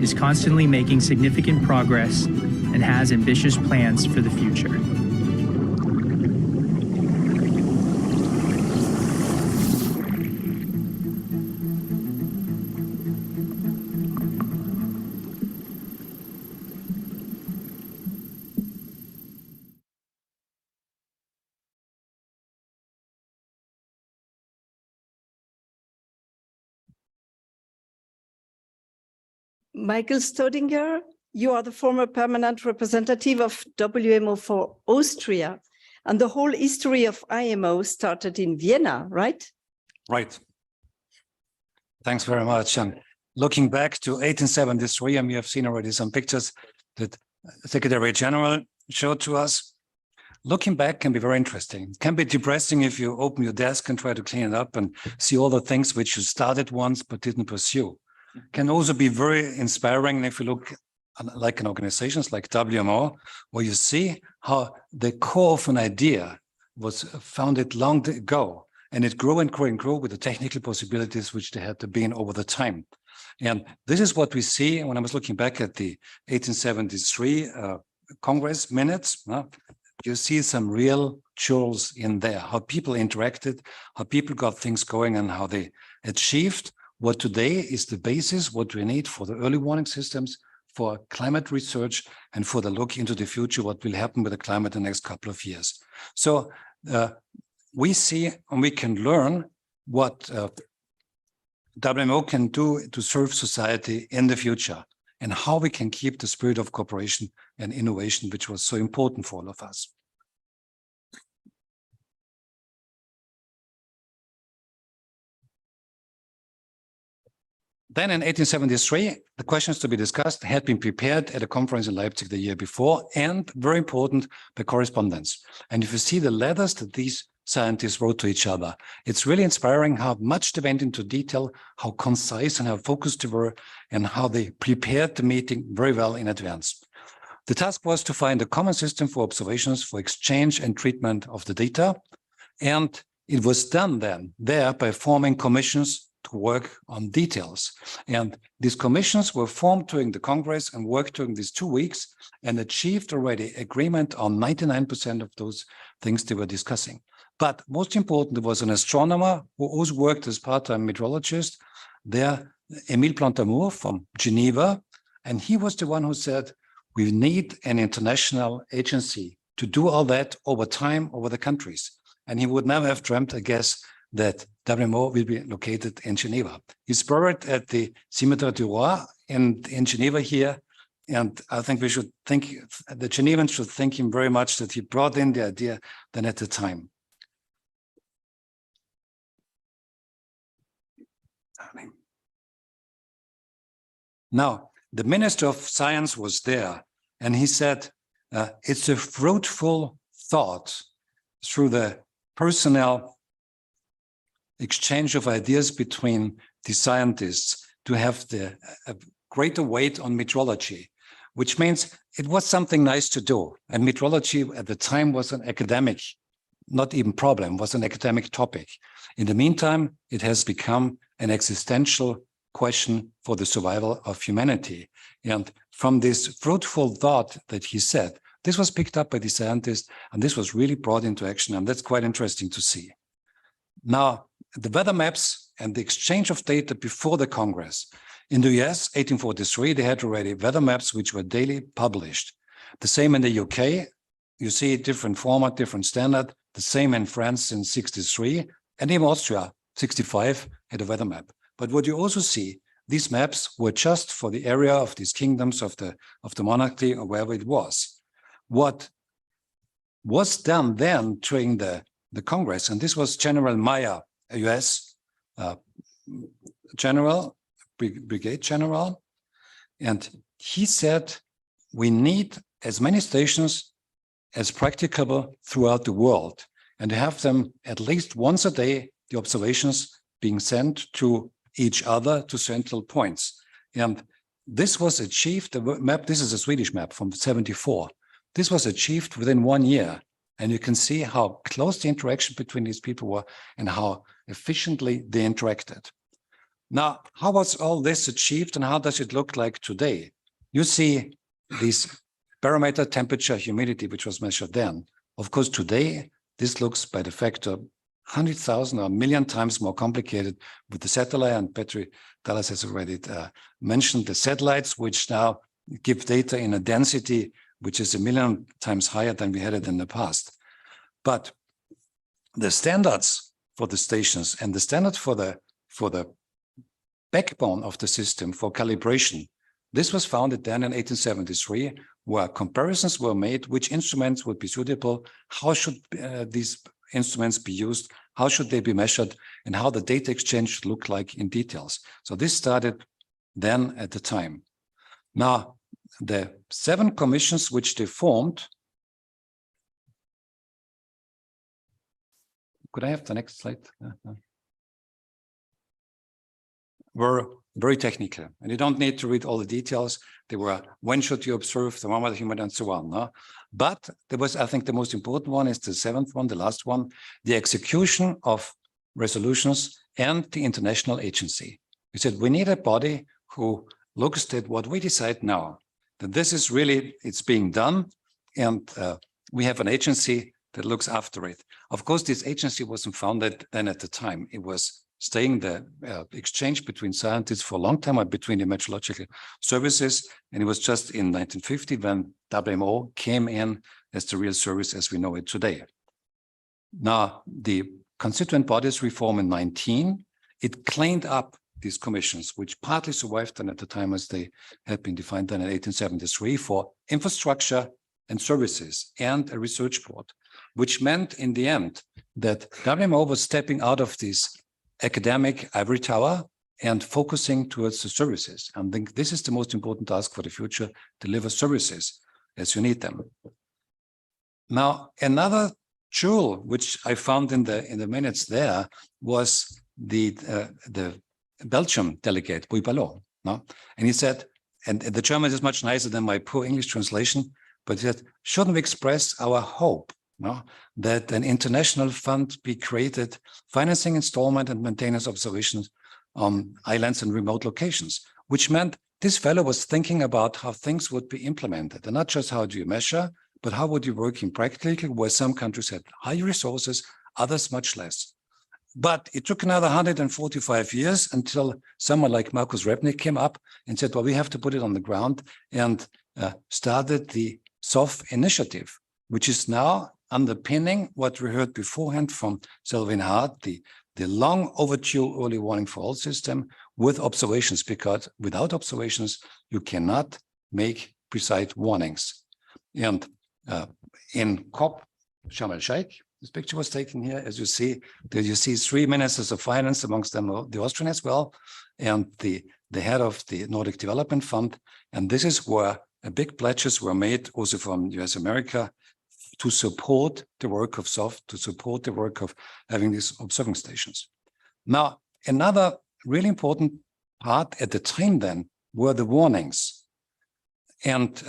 is constantly making significant progress, and has ambitious plans for the future. Michael Stodinger, you are the former permanent representative of WMO for Austria, and the whole history of IMO started in Vienna, right? Right. Thanks very much. And looking back to 1873, and we have seen already some pictures that Secretary General showed to us. Looking back can be very interesting. It can be depressing if you open your desk and try to clean it up and see all the things which you started once but didn't pursue. Can also be very inspiring if you look like in organizations like WMO, where you see how the core of an idea was founded long ago, and it grew and grew and grew with the technical possibilities which they had to be in over the time. And this is what we see when I was looking back at the 1873 Congress minutes. You see some real jewels in there, how people interacted, how people got things going, and how they achieved what today is the basis, what we need for the early warning systems, for climate research, and for the look into the future, what will happen with the climate in the next couple of years. So we see and we can learn what WMO can do to serve society in the future, and how we can keep the spirit of cooperation and innovation, which was so important for all of us. Then in 1873, the questions to be discussed had been prepared at a conference in Leipzig the year before, and very important, by correspondence. And if you see the letters that these scientists wrote to each other, it's really inspiring how much they went into detail, how concise and how focused they were, and how they prepared the meeting very well in advance. The task was to find a common system for observations, for exchange and treatment of the data. And it was done then there by forming commissions to work on details. And these commissions were formed during the Congress and worked during these 2 weeks and achieved already agreement on 99% of those things they were discussing. But most important, there was an astronomer who also worked as part-time meteorologist there, Émile Plantamour from Geneva. And he was the one who said, we need an international agency to do all that over time, over the countries. And he would never have dreamt, I guess, that WMO will be located in Geneva. He's buried at the Cimetière du Roi in Geneva here. And I think we should think, the Genevans should thank him very much that he brought in the idea then at the time. Now, the Minister of Science was there, and he said, it's a fruitful thought through the personnel exchange of ideas between the scientists to have the greater weight on meteorology, which means it was something nice to do. And meteorology at the time was an academic, not even problem, was an academic topic. In the meantime, it has become an existential question for the survival of humanity. And from this fruitful thought that he said, this was picked up by the scientists, and this was really brought into action. And that's quite interesting to see. Now, the weather maps and the exchange of data before the Congress. In the US, 1843, they had already weather maps which were daily published. The same in the UK, you see different format, different standard. The same in France in 63, and in Austria, 65, had a weather map. But what you also see, these maps were just for the area of these kingdoms of the monarchy or wherever it was. What was done then during the Congress, and this was General Meyer, a US general, brigade general. And he said, we need as many stations as practicable throughout the world, and to have them at least once a day, the observations being sent to each other to central points. And this was achieved, the map, this is a Swedish map from 74. This was achieved within 1 year. And you can see how close the interaction between these people were and how efficiently they interacted. Now, how was all this achieved and how does it look like today? You see this barometer temperature, humidity, which was measured then. Of course, today, this looks by the factor 100,000 or 1 million times more complicated with the satellite, and Petri Dallas has already mentioned the satellites, which now give data in a density which is 1 million times higher than we had it in the past. But the standards for the stations and the standard for the backbone of the system for calibration, this was founded then in 1873, where comparisons were made, which instruments would be suitable, how should these instruments be used, how should they be measured, and how the data exchange should look like in details. So this started then at the time. Now, the 7 commissions which they formed, could I have the next slide? Were very technical, and you don't need to read all the details. They were, when should you observe, thermometer, humidity, and so on. No? But there was, I think the most important one is the 7th one, the last one, the execution of resolutions and the international agency. We said we need a body who looks at what we decide now, that this is really, it's being done, and we have an agency that looks after it. Of course, this agency wasn't founded then at the time. It was staying the exchange between scientists for a long time, or between the meteorological services. And it was just in 1950 when WMO came in as the real service as we know it today. Now, the constituent bodies reform in 19, it cleaned up these commissions, which partly survived then at the time as they had been defined then in 1873 for infrastructure and services and a research board, which meant in the end that WMO was stepping out of this academic ivory tower and focusing towards the services. And I think this is the most important task for the future, deliver services as you need them. Now, another jewel which I found in the minutes there was the Belgium delegate, Boy Ballot, no? And he said, and the German is much nicer than my poor English translation, but he said, shouldn't we express our hope, no, that an international fund be created, financing installment and maintenance observations on islands and remote locations, which meant this fellow was thinking about how things would be implemented, and not just how do you measure, but how would you work in practically, where some countries had high resources, others much less. But it took another 145 years until someone like Markus Repnik came up and said, well, we have to put it on the ground, and started the SOF initiative, which is now underpinning what we heard beforehand from Selvin Hart, the long overdue early warning for all system with observations, because without observations, you cannot make precise warnings. And in COP Sharm el-Sheikh, this picture was taken here, as you see, there you see 3 ministers of finance, amongst them the Austrian as well, and the head of the Nordic Development Fund. And this is where big pledges were made also from US America to support the work of SOF, to support the work of having these observing stations. Now, another really important part at the time then were the warnings. And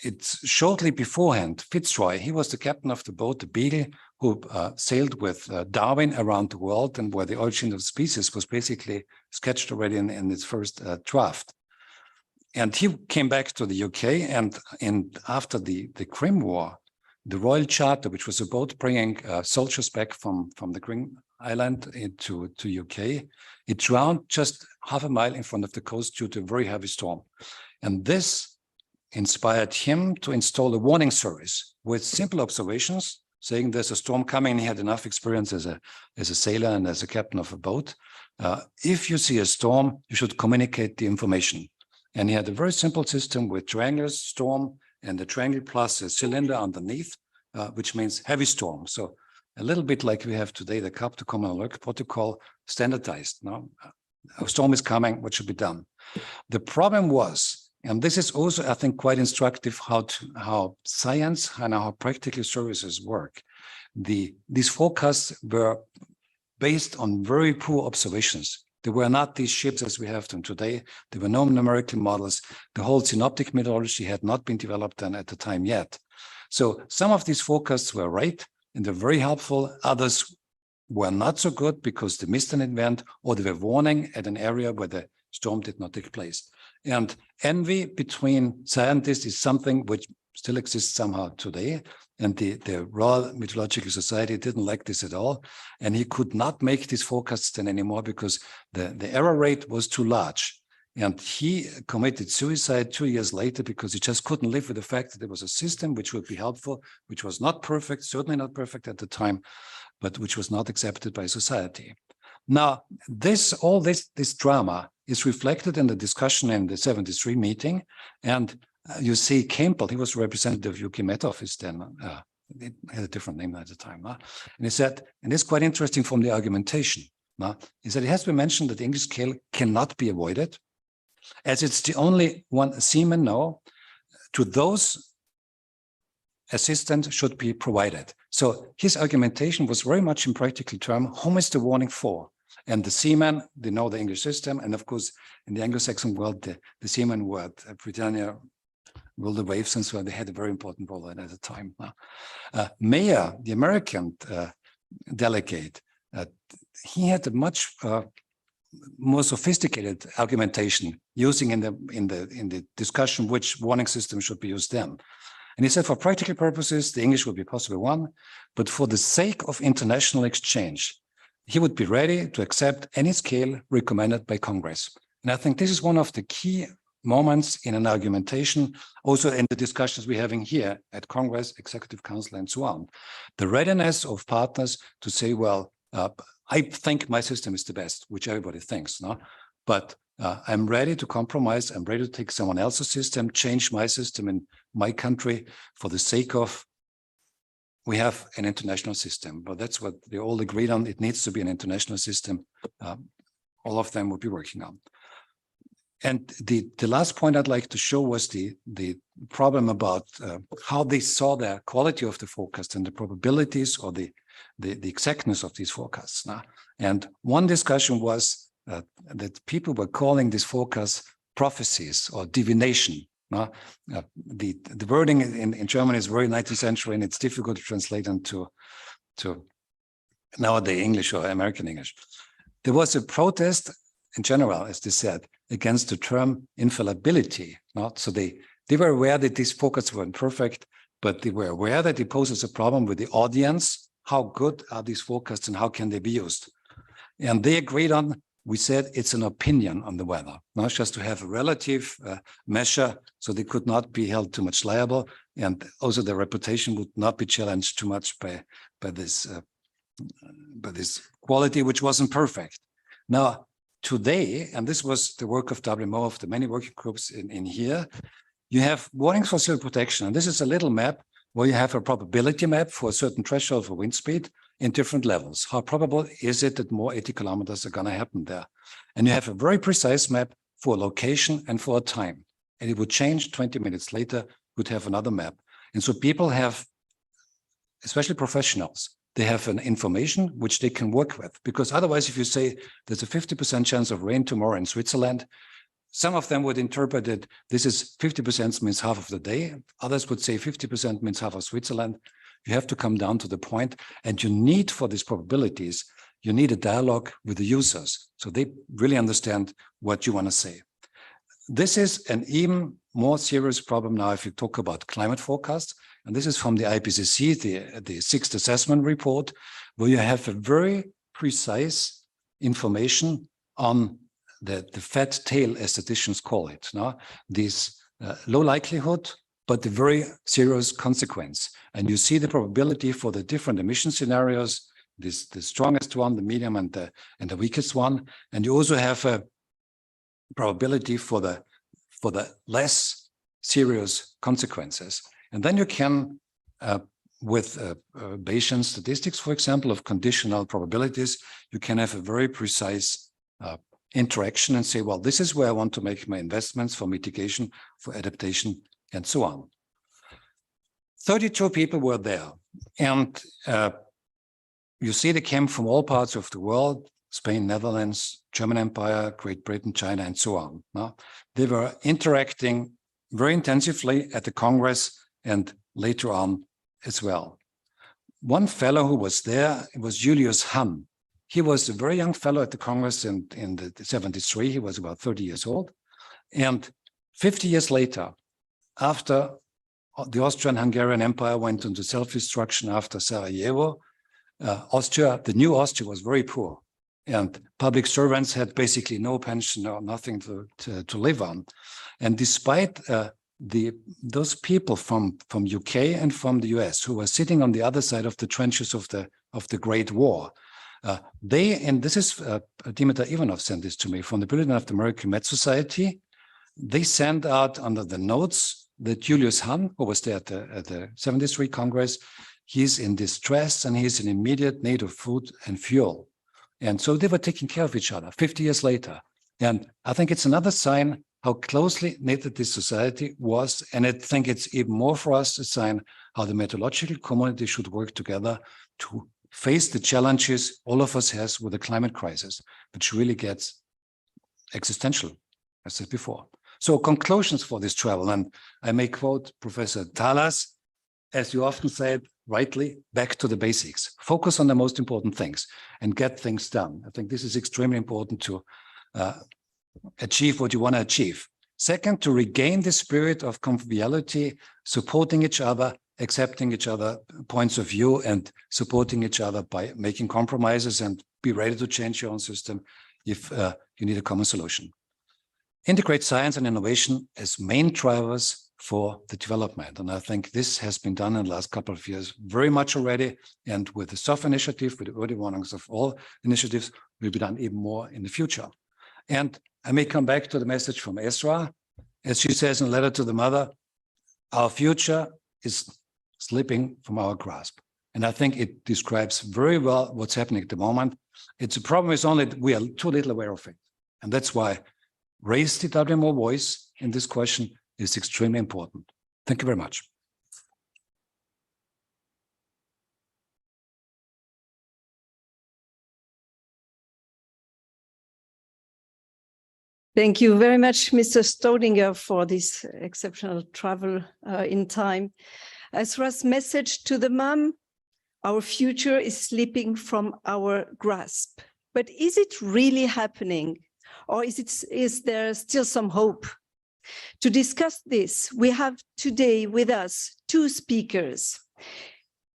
it's shortly beforehand, Fitzroy, he was the captain of the boat, the Beagle, who sailed with Darwin around the world, and where the origin of species was basically sketched already in its first draft. And he came back to the UK, and after the Crim War, the Royal Charter, which was a boat bringing soldiers back from the Crim Island to UK, it drowned just half a mile in front of the coast due to a very heavy storm. And this inspired him to install a warning service with simple observations, saying there's a storm coming. He had enough experience as a sailor and as a captain of a boat. If you see a storm, you should communicate the information. And he had a very simple system with triangles, storm, and the triangle plus a cylinder underneath, which means heavy storm. So a little bit like we have today, the CAP, the Common Alert Protocol, standardized. No? a storm is coming, what should be done? The problem was, and this is also, I think, quite instructive how science and how practical services work. These forecasts were based on very poor observations. There were not these ships as we have them today. There were no numerical models. The whole synoptic methodology had not been developed then at the time yet. So some of these forecasts were right and they're very helpful. Others were not so good because they missed an event or they were warning at an area where the storm did not take place. And envy between scientists is something which still exists somehow today. And the Royal Meteorological Society didn't like this at all. And he could not make these forecasts then anymore because the error rate was too large. And he committed suicide 2 years later because he just couldn't live with the fact that there was a system which would be helpful, which was not perfect, certainly not perfect at the time, but which was not accepted by society. Now, all this drama is reflected in the discussion in the 73 meeting. And you see Campbell, he was representative of UK Met Office then, it had a different name at the time. And he said, and it's quite interesting from the argumentation, he said it has been mentioned that the English scale cannot be avoided, as it's the only one seamen know to those assistance should be provided. So his argumentation was very much in practical term, whom is the warning for? And the seamen, they know the English system. And of course, in the Anglo-Saxon world, the seamen were at Britannia, ruled the waves, and so they had a very important role at the time. Mayer, the American delegate, he had a much more sophisticated argumentation using in the discussion which warning system should be used then. And he said, for practical purposes, the English would be possibly one, but for the sake of international exchange, he would be ready to accept any scale recommended by Congress. And I think this is one of the key moments in an argumentation, also in the discussions we're having here at Congress, Executive Council, and so on. The readiness of partners to say, well, I think my system is the best, which everybody thinks, no? But I'm ready to compromise. I'm ready to take someone else's system, change my system in my country for the sake of we have an international system. But that's what they all agreed on. It needs to be an international system. All of them will be working on. And the last point I'd like to show was the problem about how they saw the quality of the forecast and the probabilities or the exactness of these forecasts. And one discussion was that people were calling these forecasts prophecies or divination. The wording in German is very 19th century, and it's difficult to translate into nowadays English or American English. There was a protest in general, as they said, against the term infallibility. So they were aware that these forecasts weren't perfect, but they were aware that it poses a problem with the audience. How good are these forecasts and how can they be used? And they agreed on, we said it's an opinion on the weather, not just to have a relative measure, so they could not be held too much liable. And also their reputation would not be challenged too much by this quality, which wasn't perfect. Now, today, and this was the work of WMO, of the many working groups in here, you have warnings for civil protection. And this is a little map where you have a probability map for a certain threshold for wind speed in different levels. How probable is it that more 80 kilometers are going to happen there? And you have a very precise map for a location and for a time. And it would change 20 minutes later, would have another map. And so people have, especially professionals, they have an information which they can work with. Because otherwise, if you say there's a 50% chance of rain tomorrow in Switzerland, some of them would interpret it, this is 50% means half of the day. Others would say 50% means half of Switzerland. You have to come down to the point, and you need, for these probabilities, you need a dialogue with the users so they really understand what you want to say. This is an even more serious problem now if you talk about climate forecasts. And this is from the IPCC, the sixth assessment report, where you have a very precise information on the fat tail, as statisticians call it. This low likelihood, but the very serious consequence. And you see the probability for the different emission scenarios, the strongest one, the medium, and the weakest one. And you also have a probability for the less serious consequences. And then you can, with Bayesian statistics, for example, of conditional probabilities, you can have a very precise interaction and say, well, this is where I want to make my investments for mitigation, for adaptation, and so on. 32 people were there. And you see they came from all parts of the world, Spain, Netherlands, German Empire, Great Britain, China, and so on. They were interacting very intensively at the Congress and later on as well. One fellow who was there was Julius Hahn. He was a very young fellow at the Congress in the 73. He was about 30 years old. And 50 years later, after the Austrian-Hungarian Empire went into self-destruction after Sarajevo, Austria, the new Austria, was very poor. And public servants had basically no pension or nothing to live on. And despite those people from UK and from the US who were sitting on the other side of the trenches of the Great War, and this is Dimitar Ivanov sent this to me from the Bulletin of the American Med Society. They sent out under the notes that Julius Hahn, who was there at the 73 Congress, he's in distress and he's in immediate need of food and fuel. And so they were taking care of each other 50 years later. And I think it's another sign how closely knitted this society was. And I think it's even more for us a sign how the meteorological community should work together to face the challenges all of us has with the climate crisis, which really gets existential, as I said before. So conclusions for this travel, and I may quote Professor Talas, as you often said, rightly, back to the basics. Focus on the most important things and get things done. I think this is extremely important to achieve what you want to achieve. Second, to regain the spirit of conviviality, supporting each other, accepting each other points of view and supporting each other by making compromises, and be ready to change your own system if you need a common solution. Integrate science and innovation as main drivers for the development. And I think this has been done in the last couple of years very much already. And with the SOF initiative, with the early warnings of all initiatives, will be done even more in the future. And I may come back to the message from Esra. As she says in a letter to the mother, our future is slipping from our grasp. And I think it describes very well what's happening at the moment. It's a problem is only we are too little aware of it. And that's why raise the WMO voice in this question is extremely important. Thank you very much. Thank you very much, Mr. Staudinger, for this exceptional travel in time. Esra's message to the mom, our future is slipping from our grasp. But is it really happening? Or is there still some hope? To discuss this, we have today with us two speakers.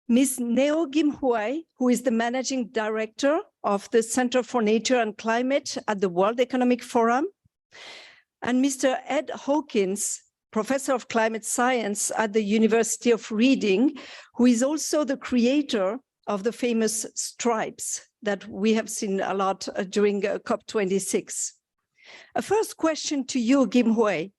Ms. Neo Kim Huai, who is the Managing Director of the Center for Nature and Climate at the World Economic Forum, and Mr. Ed Hawkins, Professor of Climate Science at the University of Reading, who is also the creator of the famous stripes that we have seen a lot during COP26. A first question to you, Kim Huai.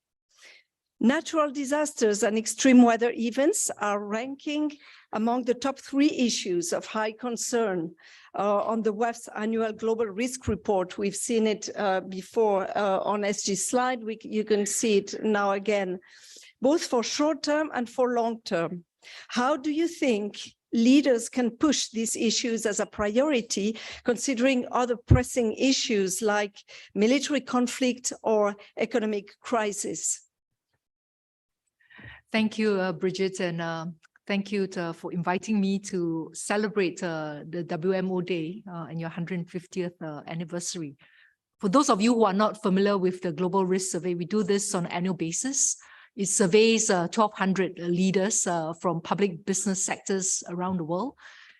Natural disasters and extreme weather events are ranking among the top 3 issues of high concern on the WEF's annual global risk report. We've seen it before on SG's slide. You can see it now again, both for short-term and for long-term. How do you think leaders can push these issues as a priority, considering other pressing issues like military conflict or economic crisis? Thank you, Bridget, and thank you for inviting me to celebrate the WMO Day and your 150th anniversary. For those of you who are not familiar with the Global Risk Survey, we do this on an annual basis. It surveys 1,200 leaders from public business sectors around the world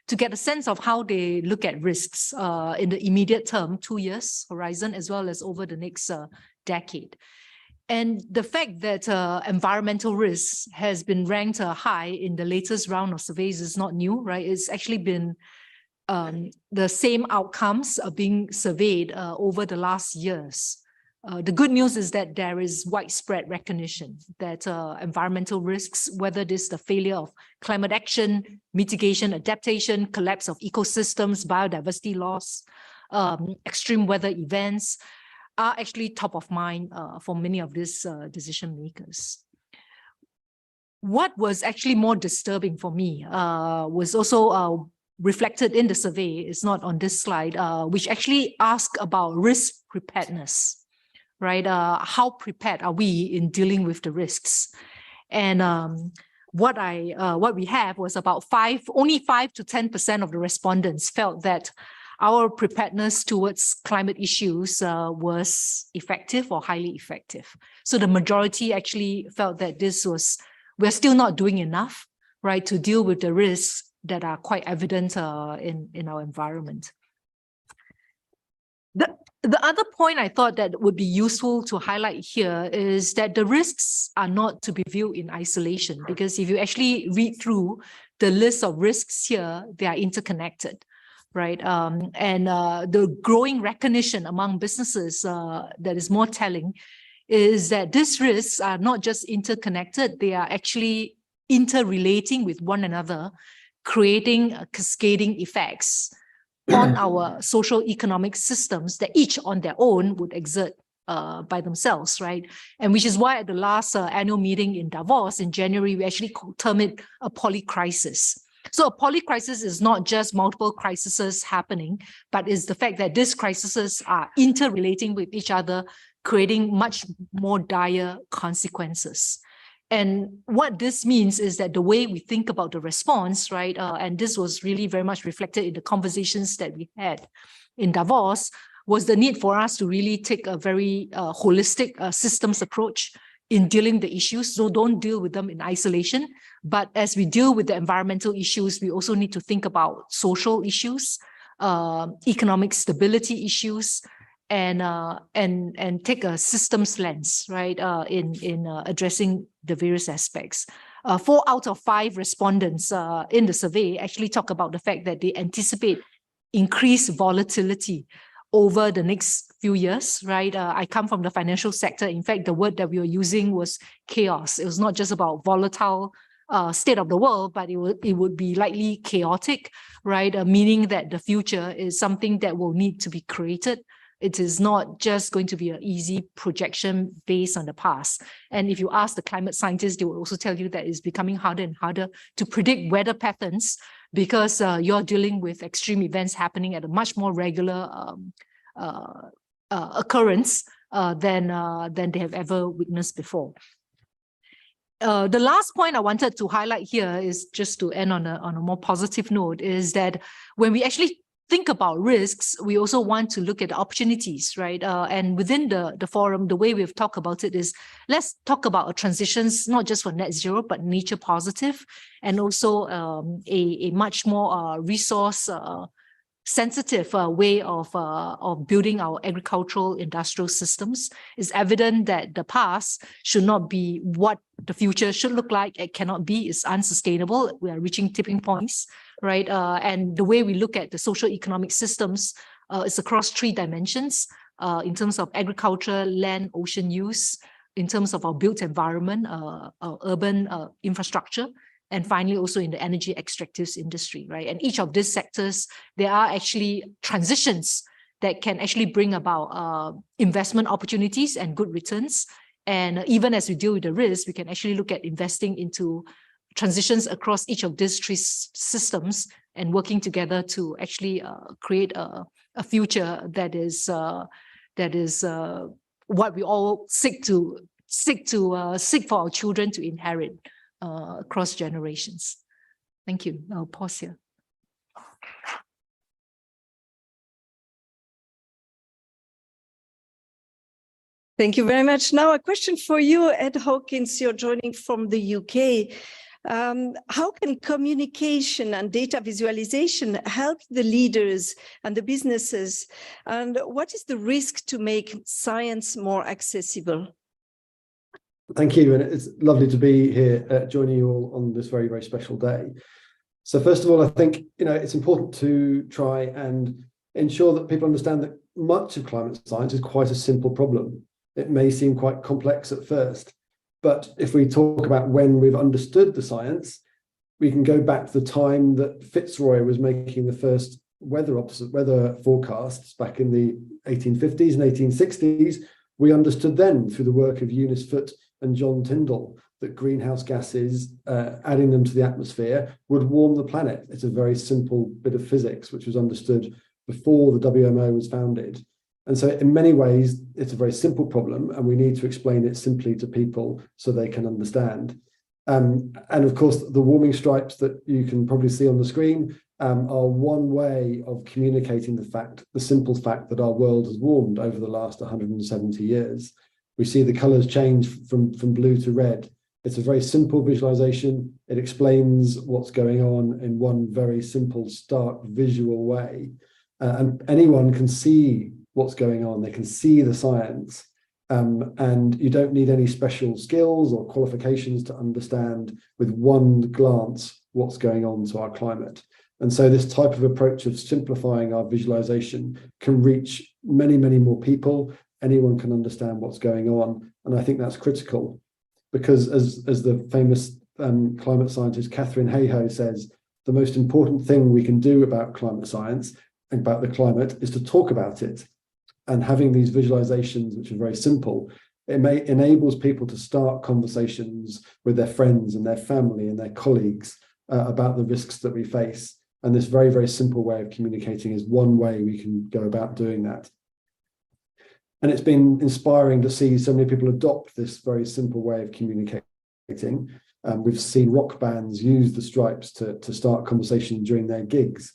to get a sense of how they look at risks in the immediate term, 2 years horizon, as well as over the next decade. And the fact that environmental risk has been ranked high in the latest round of surveys is not new, right? It's actually been the same outcomes are being surveyed over the last years. The good news is that there is widespread recognition that environmental risks, whether it is the failure of climate action, mitigation, adaptation, collapse of ecosystems, biodiversity loss, extreme weather events, are actually top of mind for many of these decision makers. What was actually more disturbing for me was also reflected in the survey. It's not on this slide, which actually asked about risk preparedness, right? How prepared are we in dealing with the risks? And what we have was about only 5 to 10% of the respondents felt that our preparedness towards climate issues was effective or highly effective. So the majority actually felt that we're still not doing enough, right, to deal with the risks that are quite evident in our environment. The other point I thought that would be useful to highlight here is that the risks are not to be viewed in isolation, because if you actually read through the list of risks here, they are interconnected, right? And the growing recognition among businesses that is more telling is that these risks are not just interconnected, they are actually interrelating with one another, creating cascading effects on our social economic systems that each on their own would exert by themselves, right? And which is why at the last annual meeting in Davos in January, we actually term it a polycrisis. So a polycrisis is not just multiple crises happening, but is the fact that these crises are interrelating with each other, creating much more dire consequences. And what this means is that the way we think about the response, right, and this was really very much reflected in the conversations that we had in Davos, was the need for us to really take a very holistic systems approach in dealing the issues. So don't deal with them in isolation. But as we deal with the environmental issues, we also need to think about social issues, economic stability issues, and take a systems lens, right, in addressing the various aspects. 4 out of 5 respondents in the survey actually talk about the fact that they anticipate increased volatility over the next few years, right? I come from the financial sector. In fact, the word that we were using was chaos. It was not just about volatile state of the world, but it would be likely chaotic, right? Meaning that the future is something that will need to be created. It is not just going to be an easy projection based on the past. And if you ask the climate scientists, they will also tell you that it's becoming harder and harder to predict weather patterns because you're dealing with extreme events happening at a much more regular occurrence than they have ever witnessed before. The last point I wanted to highlight here is just to end on a more positive note, is that when we actually think about risks, we also want to look at the opportunities, right? And within the forum, the way we've talked about it is, let's talk about transitions, not just for net zero, but nature positive, and also a much more resource sensitive way of building our agricultural industrial systems. It's evident that the past should not be what the future should look like. It cannot be. It's unsustainable. We are reaching tipping points, right? And the way we look at the social economic systems is across 3 dimensions in terms of agriculture, land, ocean use, in terms of our built environment, urban infrastructure, and finally also in the energy extractives industry, right? And each of these sectors, there are actually transitions that can actually bring about investment opportunities and good returns. And even as we deal with the risk, we can actually look at investing into transitions across each of these 3 systems and working together to actually create a future that is what we all seek for our children to inherit across generations. Thank you. I'll pause here. Thank you very much. Now a question for you, Ed Hawkins, you're joining from the UK. How can communication and data visualization help the leaders and the businesses? And what is the risk to make science more accessible? Thank you, and it's lovely to be here joining you all on this very, very special day. So first of all, I think it's important to try and ensure that people understand that much of climate science is quite a simple problem. It may seem quite complex at first, but if we talk about when we've understood the science, we can go back to the time that Fitzroy was making the first weather forecasts back in the 1850s and 1860s, we understood then through the work of Eunice Foote and John Tyndall that greenhouse gases, adding them to the atmosphere, would warm the planet. It's a very simple bit of physics, which was understood before the WMO was founded. And so in many ways, it's a very simple problem, and we need to explain it simply to people so they can understand. And of course, the warming stripes that you can probably see on the screen are one way of communicating the simple fact that our world has warmed over the last 170 years. We see the colors change from blue to red. It's a very simple visualization. It explains what's going on in one very simple, stark visual way. And anyone can see what's going on. They can see the science. And you don't need any special skills or qualifications to understand with one glance what's going on to our climate. And so this type of approach of simplifying our visualization can reach many, many more people. Anyone can understand what's going on. And I think that's critical because as the famous climate scientist Catherine Hayhoe says, the most important thing we can do about climate science, about the climate, is to talk about it. And having these visualizations, which are very simple, enables people to start conversations with their friends and their family and their colleagues about the risks that we face. And this very, very simple way of communicating is one way we can go about doing that. And it's been inspiring to see so many people adopt this very simple way of communicating. We've seen rock bands use the stripes to start conversation during their gigs.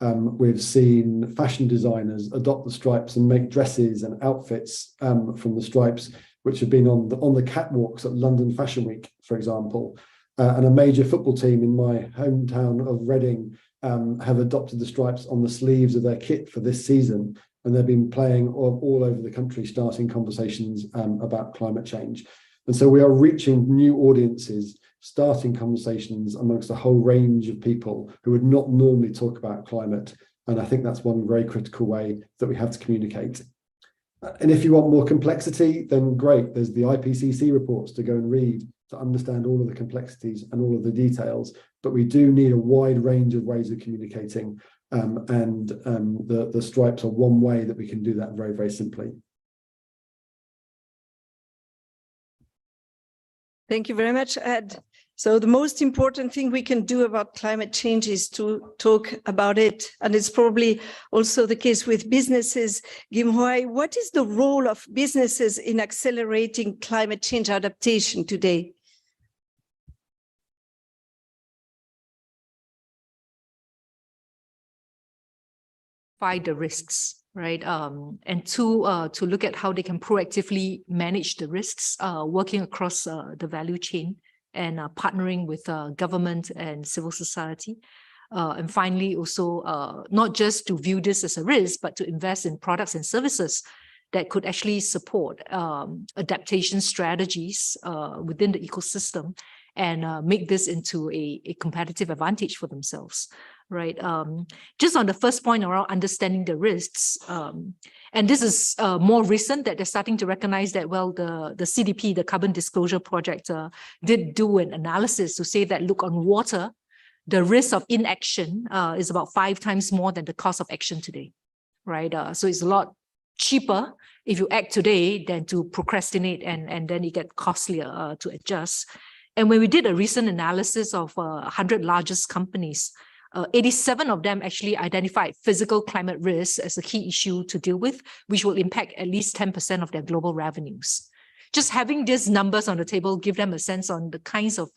We've seen fashion designers adopt the stripes and make dresses and outfits from the stripes, which have been on the catwalks at London Fashion Week, for example. And a major football team in my hometown of Reading have adopted the stripes on the sleeves of their kit for this season. And they've been playing all over the country, starting conversations about climate change. And so we are reaching new audiences, starting conversations amongst a whole range of people who would not normally talk about climate. And I think that's one very critical way that we have to communicate. And if you want more complexity, then great. There's the IPCC reports to go and read to understand all of the complexities and all of the details. But we do need a wide range of ways of communicating. The stripes are one way that we can do that very, very simply. Thank you very much, Ed. So the most important thing we can do about climate change is to talk about it. And it's probably also the case with businesses. Kim Hoai, what is the role of businesses in accelerating climate change adaptation today? The risks, right? And to look at how they can proactively manage the risks, working across the value chain and partnering with government and civil society. And finally, also not just to view this as a risk, but to invest in products and services that could actually support adaptation strategies within the ecosystem and make this into a competitive advantage for themselves. Right. Just on the first point around understanding the risks, and this is more recent that they're starting to recognize that, well, the CDP, the Carbon Disclosure Project, did do an analysis to say that, look, on water, the risk of inaction is about 5 times more than the cost of action today. Right. So it's a lot cheaper if you act today than to procrastinate and then it gets costlier to adjust. And when we did a recent analysis of 100 largest companies, 87 of them actually identified physical climate risks as a key issue to deal with, which will impact at least 10% of their global revenues. Just having these numbers on the table give them a sense on the kinds of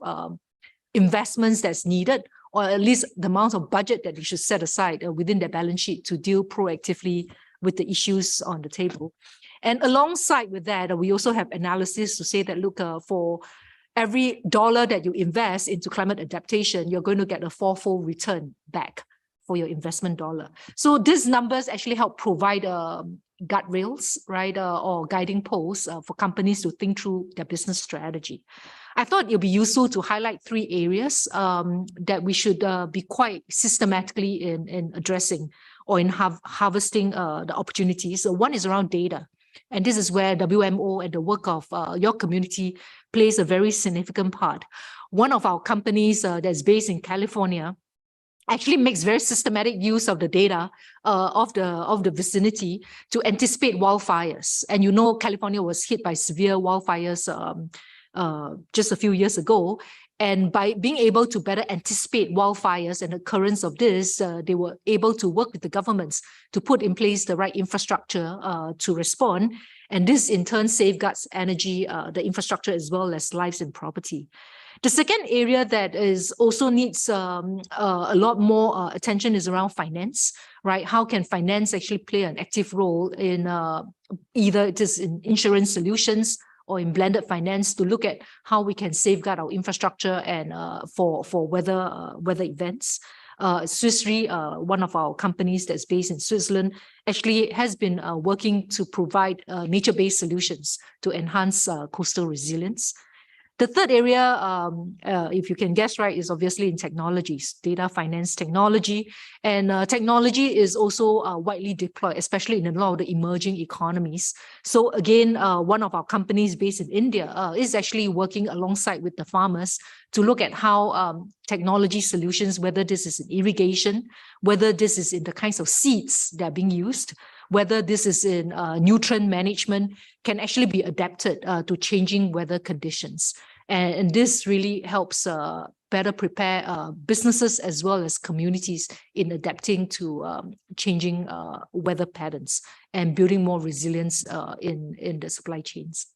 investments that's needed, or at least the amount of budget that they should set aside within their balance sheet to deal proactively with the issues on the table. And alongside with that, we also have analysis to say that, look, for every dollar that you invest into climate adaptation, you're going to get a 4-fold return back for your investment dollar. So these numbers actually help provide guardrails, right, or guiding posts for companies to think through their business strategy. I thought it would be useful to highlight 3 areas that we should be quite systematically in addressing or in harvesting the opportunities. So one is around data. And this is where WMO and the work of your community plays a very significant part. One of our companies that's based in California actually makes very systematic use of the data of the vicinity to anticipate wildfires. And you know, California was hit by severe wildfires just a few years ago. And by being able to better anticipate wildfires and occurrence of this, they were able to work with the governments to put in place the right infrastructure to respond. And this in turn safeguards energy, the infrastructure, as well as lives and property. The second area that is also needs a lot more attention is around finance, right? How can finance actually play an active role in either it is in insurance solutions or in blended finance to look at how we can safeguard our infrastructure and for weather events. Swiss Re, one of our companies that's based in Switzerland, actually has been working to provide nature-based solutions to enhance coastal resilience. The third area, if you can guess right, is obviously in technologies, data finance technology. And technology is also widely deployed, especially in a lot of the emerging economies. So again, one of our companies based in India is actually working alongside with the farmers to look at how technology solutions, whether this is in irrigation, whether this is in the kinds of seeds that are being used, whether this is in nutrient management, can actually be adapted to changing weather conditions. And this really helps better prepare businesses as well as communities in adapting to changing weather patterns and building more resilience in the supply chains.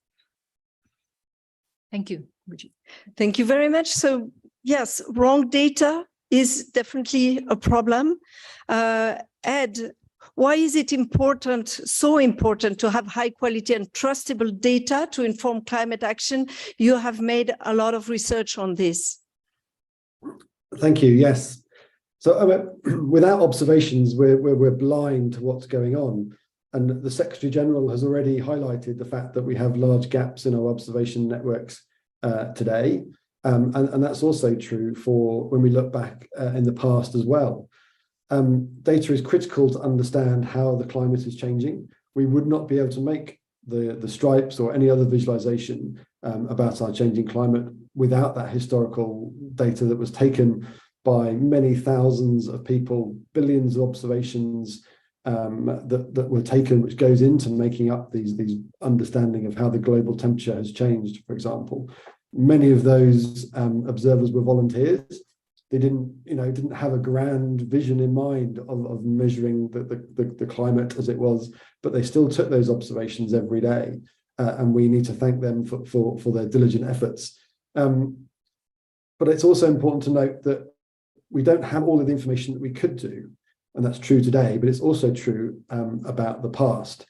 Thank you, Bridget. Thank you very much. So yes, wrong data is definitely a problem. Ed, why is it important, so important, to have high quality and trustable data to inform climate action? You have made a lot of research on this. Thank you. Yes. So without observations, we're blind to what's going on. And the Secretary General has already highlighted the fact that we have large gaps in our observation networks today. And that's also true for when we look back in the past as well. Data is critical to understand how the climate is changing. We would not be able to make the stripes or any other visualization about our changing climate without that historical data that was taken by many thousands of people, billions of observations that were taken, which goes into making up these understanding of how the global temperature has changed, for example. Many of those observers were volunteers. They didn't have a grand vision in mind of measuring the climate as it was, but they still took those observations every day. And we need to thank them for their diligent efforts. But it's also important to note that we don't have all of the information that we could do. And that's true today, but it's also true about the past.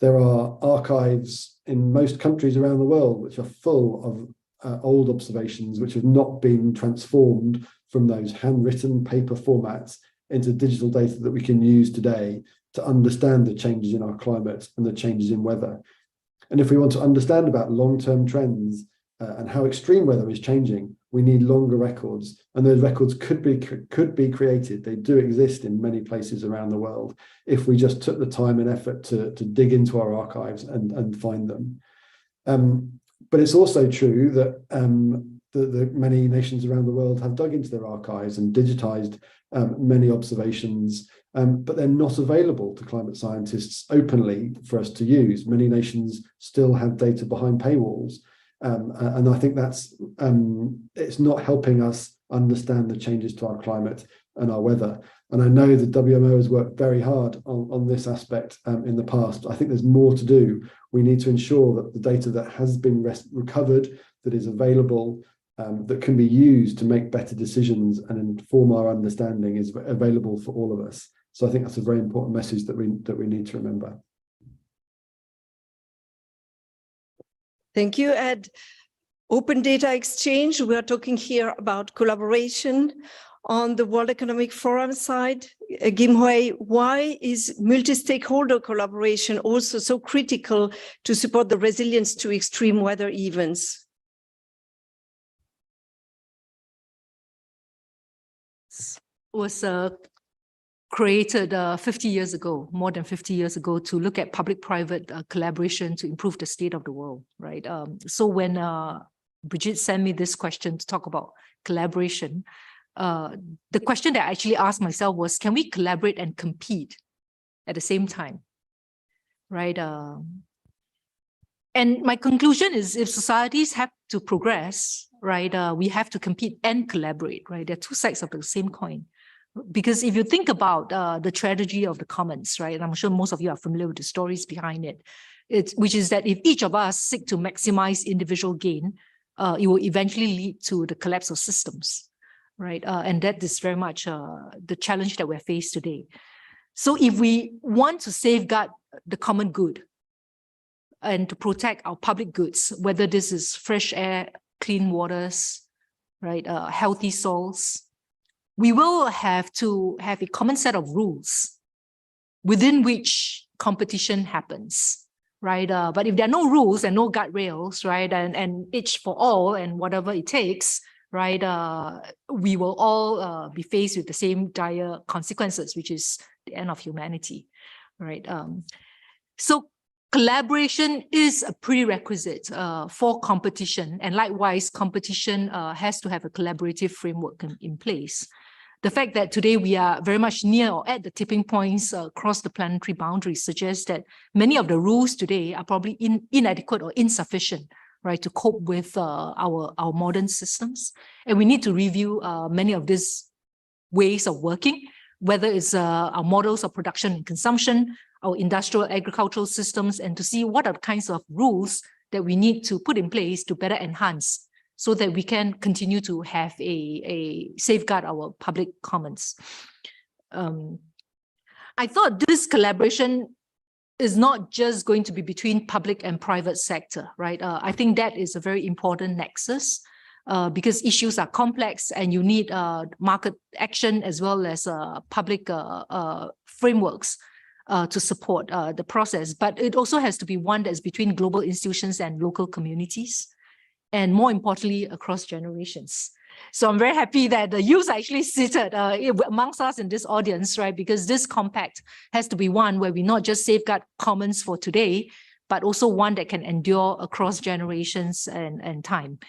There are archives in most countries around the world which are full of old observations which have not been transformed from those handwritten paper formats into digital data that we can use today to understand the changes in our climate and the changes in weather. And if we want to understand about long-term trends and how extreme weather is changing, we need longer records, and those records could be created. They do exist in many places around the world if we just took the time and effort to dig into our archives and find them. But it's also true that the many nations around the world have dug into their archives and digitized many observations, but they're not available to climate scientists openly for us to use. Many nations still have data behind paywalls. And I think that's it's not helping us understand the changes to our climate and our weather. And I know the WMO has worked very hard on this aspect in the past. I think there's more to do. We need to ensure that the data that has been recovered, that is available, that can be used to make better decisions and inform our understanding is available for all of us. So I think that's a very important message that we need to remember. Thank you, Ed. Open data exchange, we are talking here about collaboration. On the World Economic Forum side, Kim Hui, why is multi-stakeholder collaboration also so critical to support the resilience to extreme weather events? Was created 50 years ago, more than 50 years ago, to look at public-private collaboration to improve the state of the world, right? So when Bridget sent me this question to talk about collaboration, the question that I actually asked myself was, can we collaborate and compete at the same time? Right? And my conclusion is, if societies have to progress, right, we have to compete and collaborate, right? They're two sides of the same coin. Because if you think about the tragedy of the commons, right, and I'm sure most of you are familiar with the stories behind it, which is that if each of us seek to maximize individual gain, it will eventually lead to the collapse of systems, right? And that is very much the challenge that we're faced today. So if we want to safeguard the common good and to protect our public goods, whether this is fresh air, clean waters, right, healthy souls, we will have to have a common set of rules within which competition happens, right? But if there are no rules and no guardrails, right, and each for all and whatever it takes, right, we will all be faced with the same dire consequences, which is the end of humanity, right? So collaboration is a prerequisite for competition, and likewise, competition has to have a collaborative framework in place. The fact that today we are very much near or at the tipping points across the planetary boundaries suggests that many of the rules today are probably inadequate or insufficient, right, to cope with our modern systems. And we need to review many of these ways of working, whether it's our models of production and consumption, our industrial agricultural systems, and to see what are the kinds of rules that we need to put in place to better enhance so that we can continue to have a safeguard our public commons. I thought this collaboration is not just going to be between public and private sector, right? I think that is a very important nexus because issues are complex and you need market action as well as public frameworks to support the process. But it also has to be one that is between global institutions and local communities, and more importantly, across generations. So I'm very happy that the youth are actually seated amongst us in this audience, right? Because this compact has to be one where we not just safeguard commons for today, but also one that can endure across generations and time.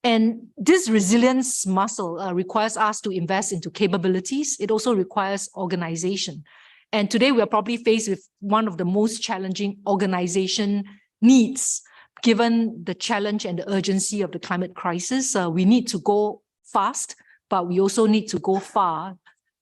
And this resilience muscle requires us to invest into capabilities. It also requires organization. And today we are probably faced with one of the most challenging organization needs. Given the challenge and the urgency of the climate crisis, we need to go fast, but we also need to go far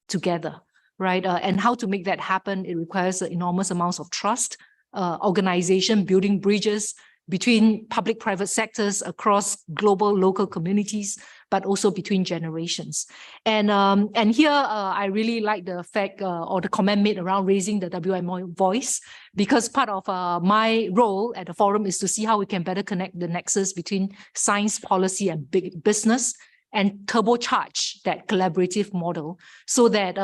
together, right? And how to make that happen, it requires enormous amounts of trust, organization, building bridges between public-private sectors across global, local communities, but also between generations. And here, I really like the fact or the comment made around raising the WMO voice, because part of my role at the forum is to see how we can better connect the nexus between science, policy, and big business, and turbocharge that collaborative model so that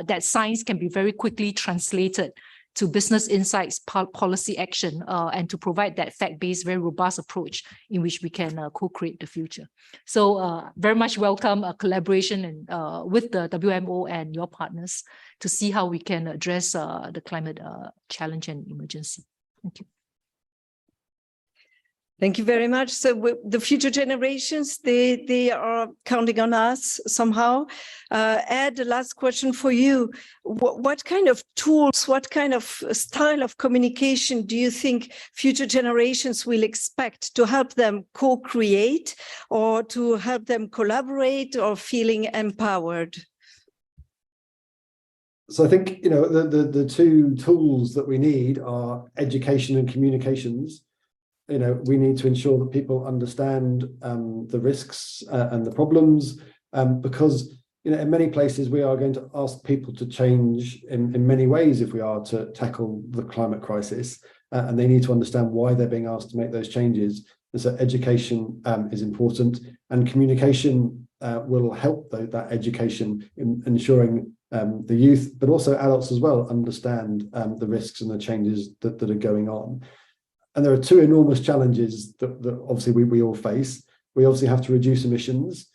that science can be very quickly translated to business insights, policy action, and to provide that fact-based, very robust approach in which we can co-create the future. So very much welcome a collaboration and with the WMO and your partners to see how we can address the climate challenge and emergency. Thank you. Thank you very much. So the future generations, they are counting on us somehow. Ed, the last question for you. What kind of tools, what kind of style of communication do you think future generations will expect to help them co-create or to help them collaborate or feeling empowered? So I think, you know, the two tools that we need are education and communications. You know, we need to ensure that people understand the risks and the problems, because, you know, in many places we are going to ask people to change in many ways if we are to tackle the climate crisis, and they need to understand why they're being asked to make those changes. And so education is important, and communication will help that education in ensuring the youth, but also adults as well, understand the risks and the changes that are going on. And there are two enormous challenges that obviously we all face. We obviously have to reduce emissions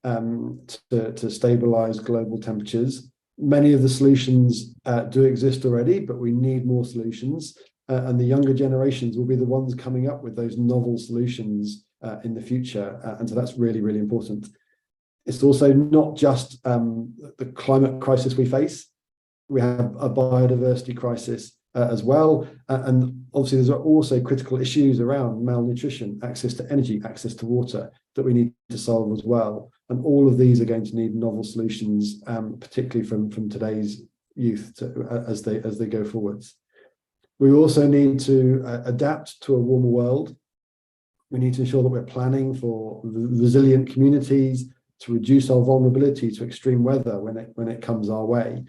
to stabilize global temperatures. Many of the solutions do exist already, but we need more solutions. And the younger generations will be the ones coming up with those novel solutions in the future. And so that's really, really important. It's also not just the climate crisis we face. We have a biodiversity crisis as well. And obviously, there's also critical issues around malnutrition, access to energy, access to water that we need to solve as well. And all of these are going to need novel solutions, particularly from today's youth as they go forwards. We also need to adapt to a warmer world. We need to ensure that we're planning for resilient communities to reduce our vulnerability to extreme weather when it comes our way.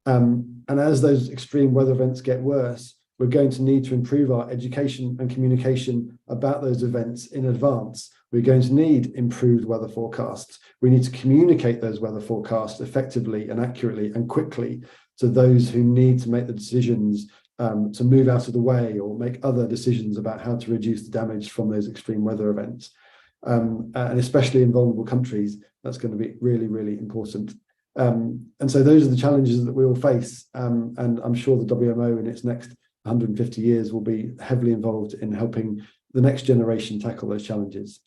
And as those extreme weather events get worse, we're going to need to improve our education and communication about those events in advance. We're going to need improved weather forecasts. We need to communicate those weather forecasts effectively and accurately and quickly to those who need to make the decisions to move out of the way or make other decisions about how to reduce the damage from those extreme weather events. And especially in vulnerable countries, that's going to be really, really important. And so those are the challenges that we all face. And I'm sure the WMO in its next 150 years will be heavily involved in helping the next generation tackle those challenges.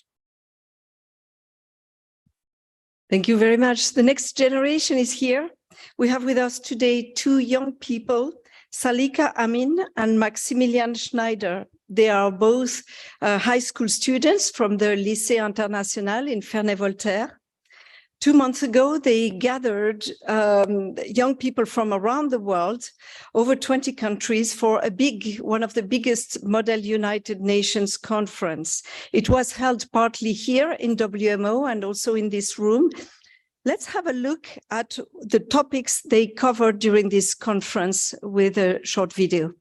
Thank you very much. The next generation is here. We have with us today two young people, Salika Amin and Maximilian Schneider. They are both high school students from the Lycée International in Ferney-Voltaire. 2 months ago, they gathered young people from around the world, over 20 countries, for one of the biggest Model United Nations conference. It was held partly here in WMO and also in this room. Let's have a look at the topics they covered during this conference with a short video.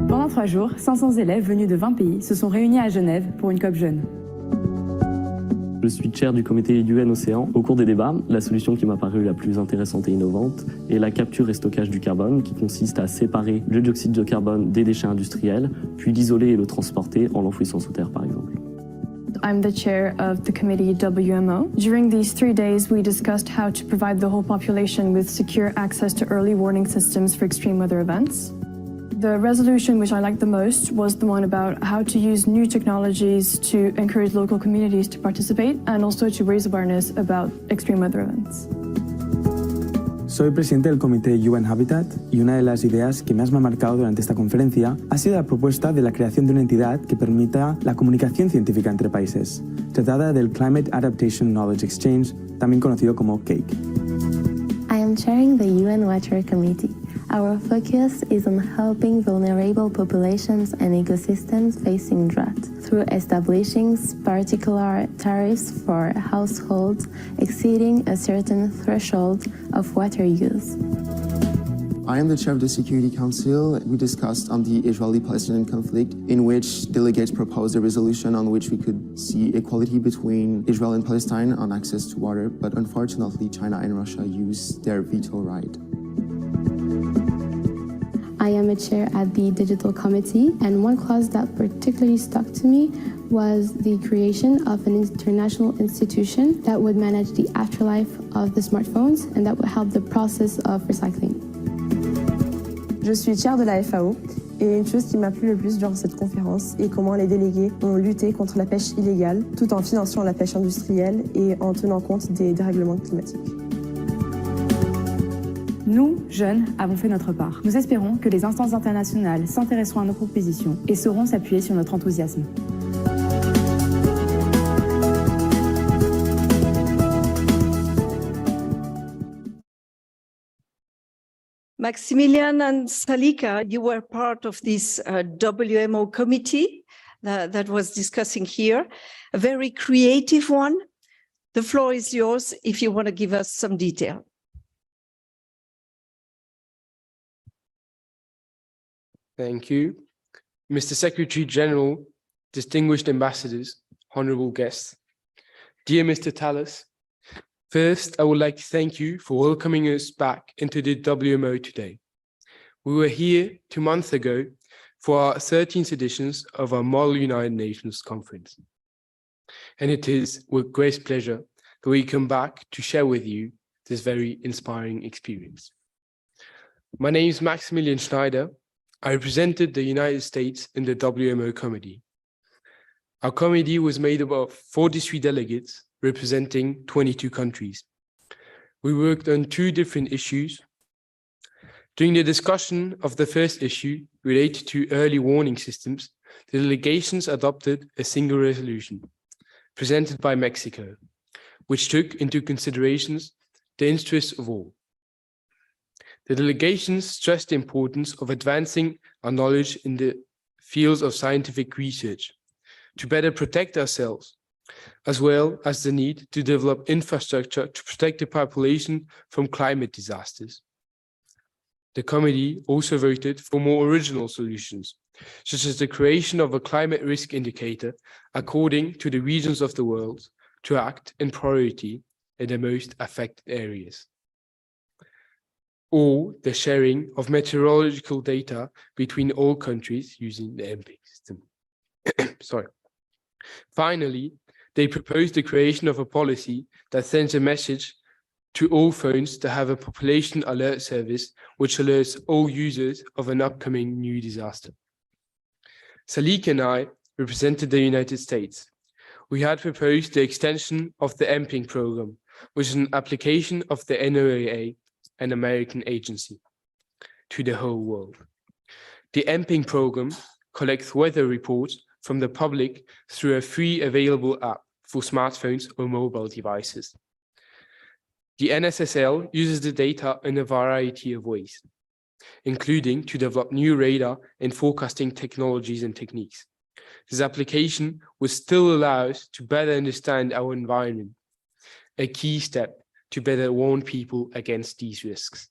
Pendant 3 jours, 500 élèves venus de 20 pays se sont réunis à Genève pour une COP jeune. Je suis chair du comité UN Océan. Au cours des débats, la solution qui m'a paru la plus intéressante et innovante est la capture et stockage du carbone, qui consiste à séparer le dioxyde de carbone des déchets industriels, puis l'isoler et le transporter en l'enfouissant sous terre, par exemple. I'm the chair of the committee WMO. During these 3 days, we discussed how to provide the whole population with secure access to early warning systems for extreme weather events. The resolution which I liked the most was the one about how to use new technologies to encourage local communities to participate and also to raise awareness about extreme weather events. Soy presidente del comité UN Habitat y una de las ideas que más me ha marcado durante esta conferencia ha sido la propuesta de la creación de una entidad que permita la comunicación científica entre países. Se trata del Climate Adaptation Knowledge Exchange, también conocido como CAKE. I am chairing the UN Water Committee. Our focus is on helping vulnerable populations and ecosystems facing drought through establishing particular tariffs for households exceeding a certain threshold of water use. I am the chair of the Security Council. We discussed on the Israeli-Palestinian conflict, in which delegates proposed a resolution on which we could see equality between Israel and Palestine on access to water, but unfortunately China and Russia used their veto right. I am a chair at the Digital Committee, and one clause that particularly stuck to me was the creation of an international institution that would manage the afterlife of the smartphones and that would help the process of recycling. Je suis chair de la FAO et une chose qui m'a plu le plus durant cette conférence est comment les délégués ont lutté contre la pêche illégale tout en finançant la pêche industrielle et en tenant compte des dérèglements climatiques. Nous, jeunes, avons fait notre part. Nous espérons que les instances internationales s'intéresseront à nos propositions et sauront s'appuyer sur notre enthousiasme. Maximilian and Salika, you were part of this WMO committee that was discussing here, a very creative one. The floor is yours if you want to give us some detail. Thank you. Mr. Secretary General, distinguished ambassadors, honorable guests. Dear Mr. Tallis, first, I would like to thank you for welcoming us back into the WMO today. We were here 2 months ago for our 13th editions of our Model United Nations Conference. And it is with great pleasure that we come back to share with you this very inspiring experience. My name is Maximilian Schneider. I represented the United States in the WMO committee. Our committee was made up of 43 delegates representing 22 countries. We worked on 2 different issues. During the discussion of the first issue related to early warning systems, the delegations adopted a single resolution presented by Mexico, which took into considerations the interests of all. The delegations stressed the importance of advancing our knowledge in the fields of scientific research to better protect ourselves, as well as the need to develop infrastructure to protect the population from climate disasters. The committee also voted for more original solutions, such as the creation of a climate risk indicator according to the regions of the world to act in priority in the most affected areas, or the sharing of meteorological data between all countries using the MPIC system. Sorry. Finally, they proposed the creation of a policy that sends a message to all phones to have a population alert service which alerts all users of an upcoming new disaster. Salik and I represented the United States. We had proposed the extension of the MPIC program, which is an application of the NOAA, an American agency, to the whole world. The MPIC program collects weather reports from the public through a free available app for smartphones or mobile devices. The NSSL uses the data in a variety of ways, including to develop new radar and forecasting technologies and techniques. This application will still allow us to better understand our environment, a key step to better warn people against these risks.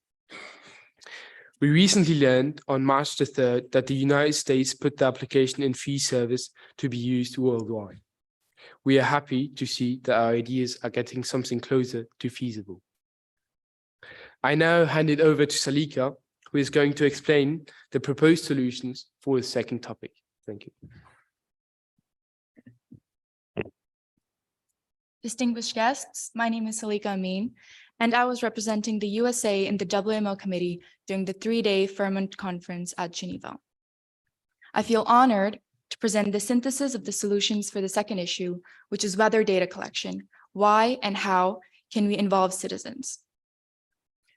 We recently learned on March the 3rd that the United States put the application in free service to be used worldwide. We are happy to see that our ideas are getting something closer to feasible. I now hand it over to Salika, who is going to explain the proposed solutions for the second topic. Thank you. Distinguished guests, my name is Salika Amin, and I was representing the USA in the WMO committee during the 3-day Firmament conference at Geneva. I feel honored to present the synthesis of the solutions for the second issue, which is weather data collection. Why and how can we involve citizens?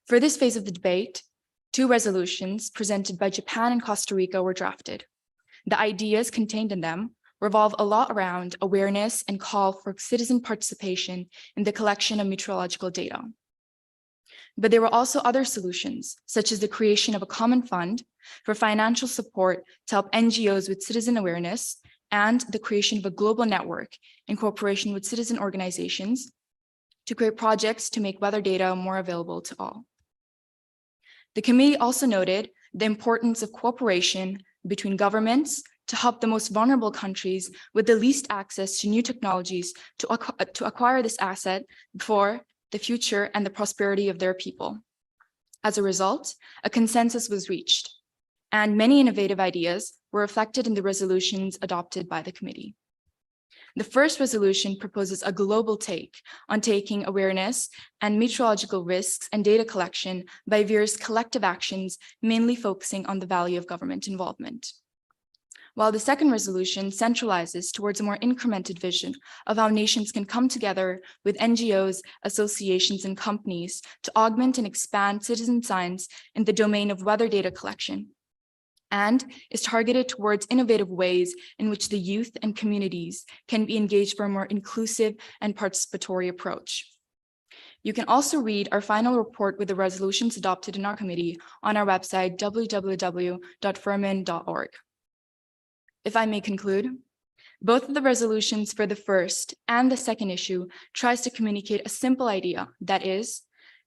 For this phase of the debate, 2 resolutions presented by Japan and Costa Rica were drafted. The ideas contained in them revolve a lot around awareness and call for citizen participation in the collection of meteorological data. But there were also other solutions, such as the creation of a common fund for financial support to help NGOs with citizen awareness, and the creation of a global network in cooperation with citizen organizations to create projects to make weather data more available to all. The committee also noted the importance of cooperation between governments to help the most vulnerable countries with the least access to new technologies to acquire this asset for the future and the prosperity of their people. As a result, a consensus was reached, and many innovative ideas were reflected in the resolutions adopted by the committee. The first resolution proposes a global take on taking awareness and meteorological risks and data collection by various collective actions, mainly focusing on the value of government involvement. While the second resolution centralizes towards a more incremented vision of how nations can come together with NGOs, associations, and companies to augment and expand citizen science in the domain of weather data collection, and is targeted towards innovative ways in which the youth and communities can be engaged for a more inclusive and participatory approach. You can also read our final report with the resolutions adopted in our committee on our website, www.firmin.org. If I may conclude, both of the resolutions for the first and the second issue tries to communicate a simple idea, that is,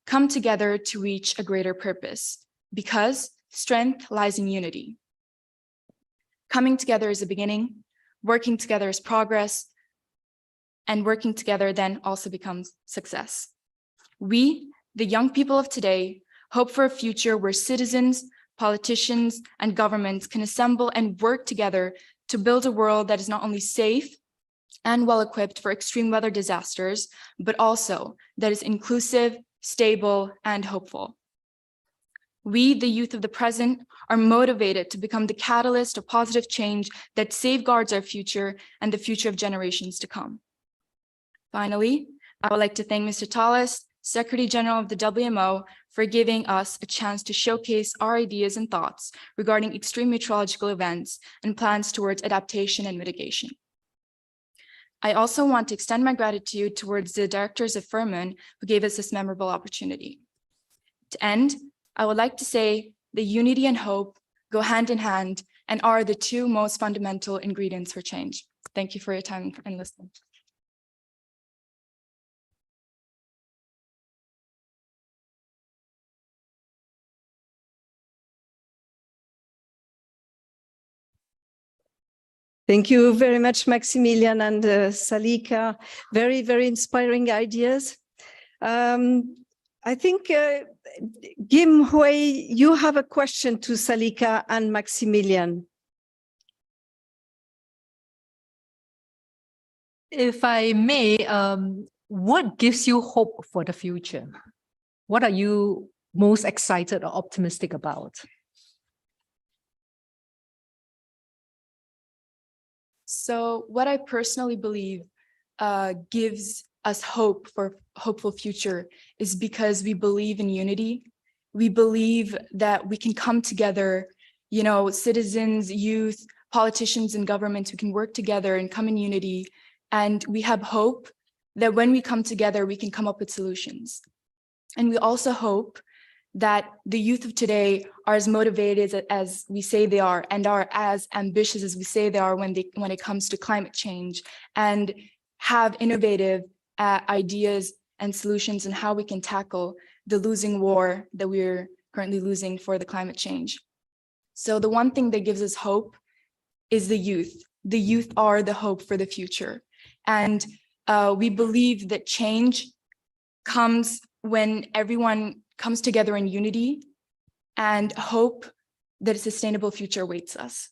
come together to reach a greater purpose, because strength lies in unity. Coming together is a beginning, working together is progress, and working together then also becomes success. We, the young people of today, hope for a future where citizens, politicians, and governments can assemble and work together to build a world that is not only safe and well-equipped for extreme weather disasters, but also that is inclusive, stable, and hopeful. We, the youth of the present, are motivated to become the catalyst of positive change that safeguards our future and the future of generations to come. Finally, I would like to thank Mr. Tallis, Secretary General of the WMO, for giving us a chance to showcase our ideas and thoughts regarding extreme meteorological events and plans towards adaptation and mitigation. I also want to extend my gratitude towards the directors of Firmin who gave us this memorable opportunity. To end, I would like to say that unity and hope go hand in hand and are the two most fundamental ingredients for change. Thank you for your time and listening. Thank you very much, Maximilian and Salika. Very, very inspiring ideas. I think, Gim Hui, you have a question to Salika and Maximilian. If I may, what gives you hope for the future? What are you most excited or optimistic about? So what I personally believe gives us hope for a hopeful future is because we believe in unity. We believe that we can come together, you know, citizens, youth, politicians, and governments, we can work together and come in unity. And we have hope that when we come together, we can come up with solutions. And we also hope that the youth of today are as motivated as we say they are and are as ambitious as we say they are when it comes to climate change, and have innovative ideas and solutions on how we can tackle the losing war that we're currently losing for the climate change. So the one thing that gives us hope is the youth. The youth are the hope for the future. And we believe that change comes when everyone comes together in unity and hope that a sustainable future awaits us.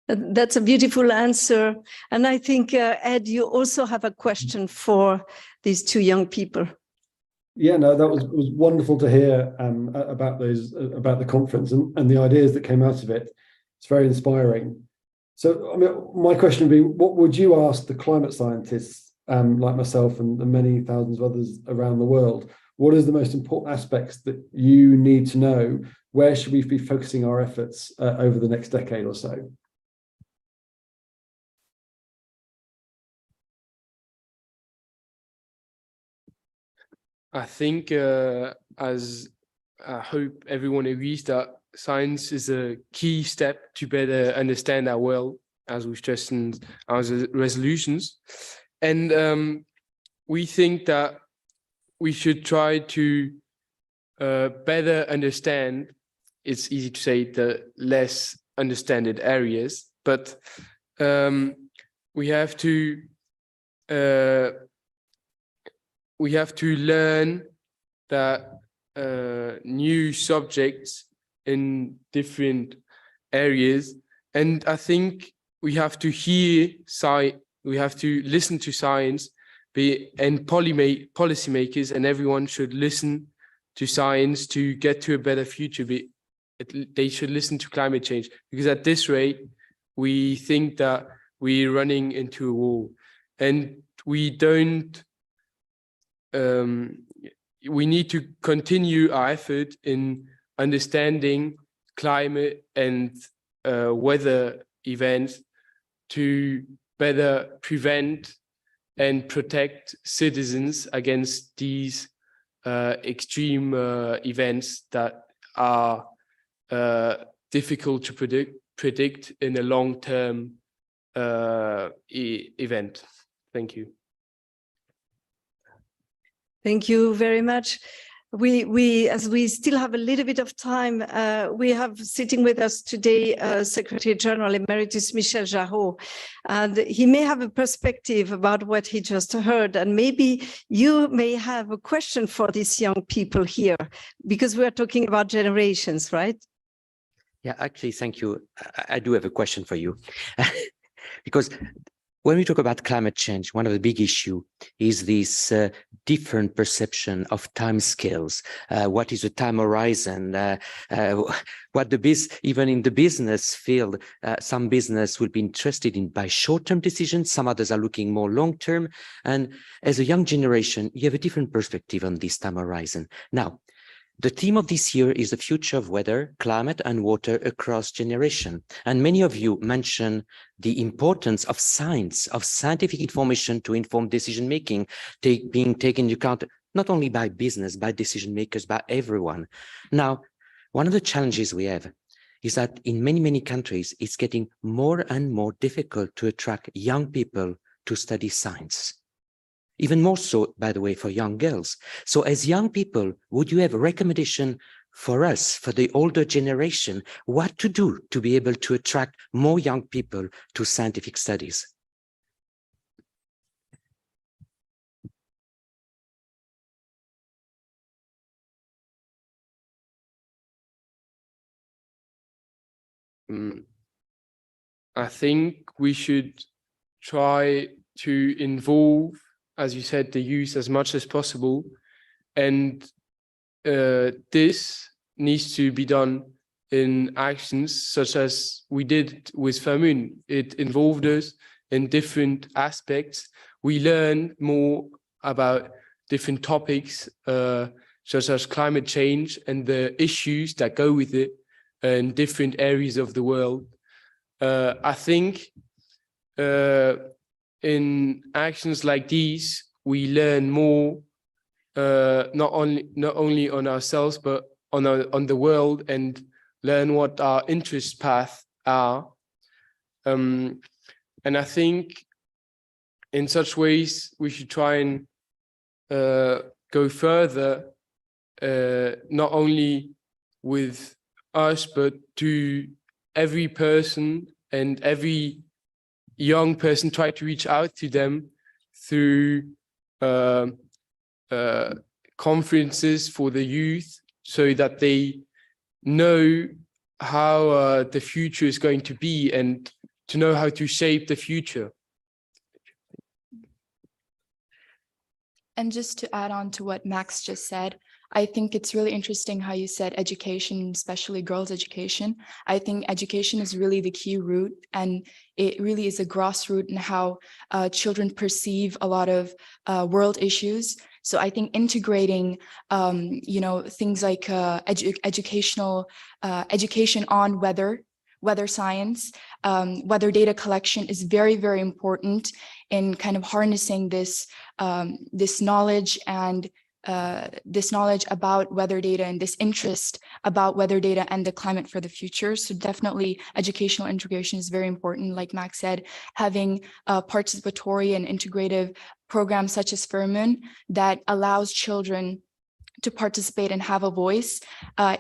That's a beautiful answer. And I think, Ed, you also have a question for these two young people. Yeah, no, that was wonderful to hear about the conference and the ideas that came out of it. It's very inspiring. So, I mean, my question would be, what would you ask the climate scientists like myself and the many thousands of others around the world? What is the most important aspects that you need to know? Where should we be focusing our efforts over the next decade or so? I think, as I hope everyone agrees, that science is a key step to better understand our world, as we stressed in our resolutions. And we think that we should try to better understand, it's easy to say, the less understood areas, but we have to learn that new subjects in different areas. And I think we have to hear science, we have to listen to science, and policymakers, and everyone should listen to science to get to a better future. They should listen to climate change, because at this rate, we think that we're running into a war, and we don't. We need to continue our effort in understanding climate and weather events to better prevent and protect citizens against these extreme events that are difficult to predict in a long-term event. Thank you. Thank you very much. As we still have a little bit of time, we have sitting with us today Secretary General Emeritus Michel Jarraud, and he may have a perspective about what he just heard, and maybe you may have a question for these young people here, because we are talking about generations, right? Yeah, actually, thank you. I do have a question for you. Because when we talk about climate change, one of the big issues is this different perception of time scales. What is a time horizon? Even in the business field, some business will be interested in by short-term decisions. Some others are looking more long-term. And as a young generation, you have a different perspective on this time horizon. Now, the theme of this year is the future of weather, climate, and water across generation. And many of you mentioned the importance of science, of scientific information to inform decision-making, being taken into account not only by business, by decision makers, by everyone. Now, one of the challenges we have is that in many, many countries, it's getting more and more difficult to attract young people to study science. Even more so, by the way, for young girls. So as young people, would you have a recommendation for us, for the older generation, what to do to be able to attract more young people to scientific studies? I think we should try to involve, as you said, the youth as much as possible. And this needs to be done in actions such as we did with Fermun. It involved us in different aspects. We learn more about different topics, such as climate change and the issues that go with it in different areas of the world. I think in actions like these, we learn more, not only on ourselves, but on the world, and learn what our interest paths are. And I think in such ways, we should try and go further, not only with us, but to every person and every young person, try to reach out to them through conferences for the youth, so that they know how the future is going to be and to know how to shape the future. And just to add on to what Max just said, I think it's really interesting how you said education, especially girls' education. I think education is really the key root, and it really is a grassroots in how children perceive a lot of world issues. So I think integrating, things like education on weather science, weather data collection is very, very important in kind of harnessing this knowledge and this knowledge about weather data and this interest about weather data and the climate for the future. So definitely educational integration is very important. Like Max said, having participatory and integrative programs such as Fermun that allows children to participate and have a voice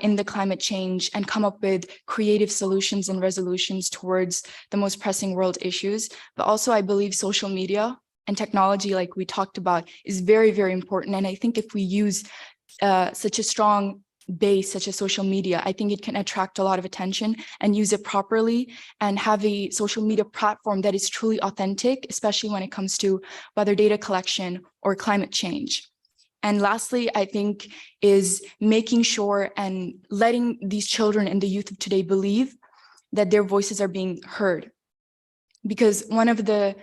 in the climate change and come up with creative solutions and resolutions towards the most pressing world issues. But also, I believe social media and technology, like we talked about, is very, very important. And I think if we use such a strong base, such as social media, I think it can attract a lot of attention and use it properly and have a social media platform that is truly authentic, especially when it comes to weather data collection or climate change. And lastly, I think is making sure and letting these children and the youth of today believe that their voices are being heard. Because one of the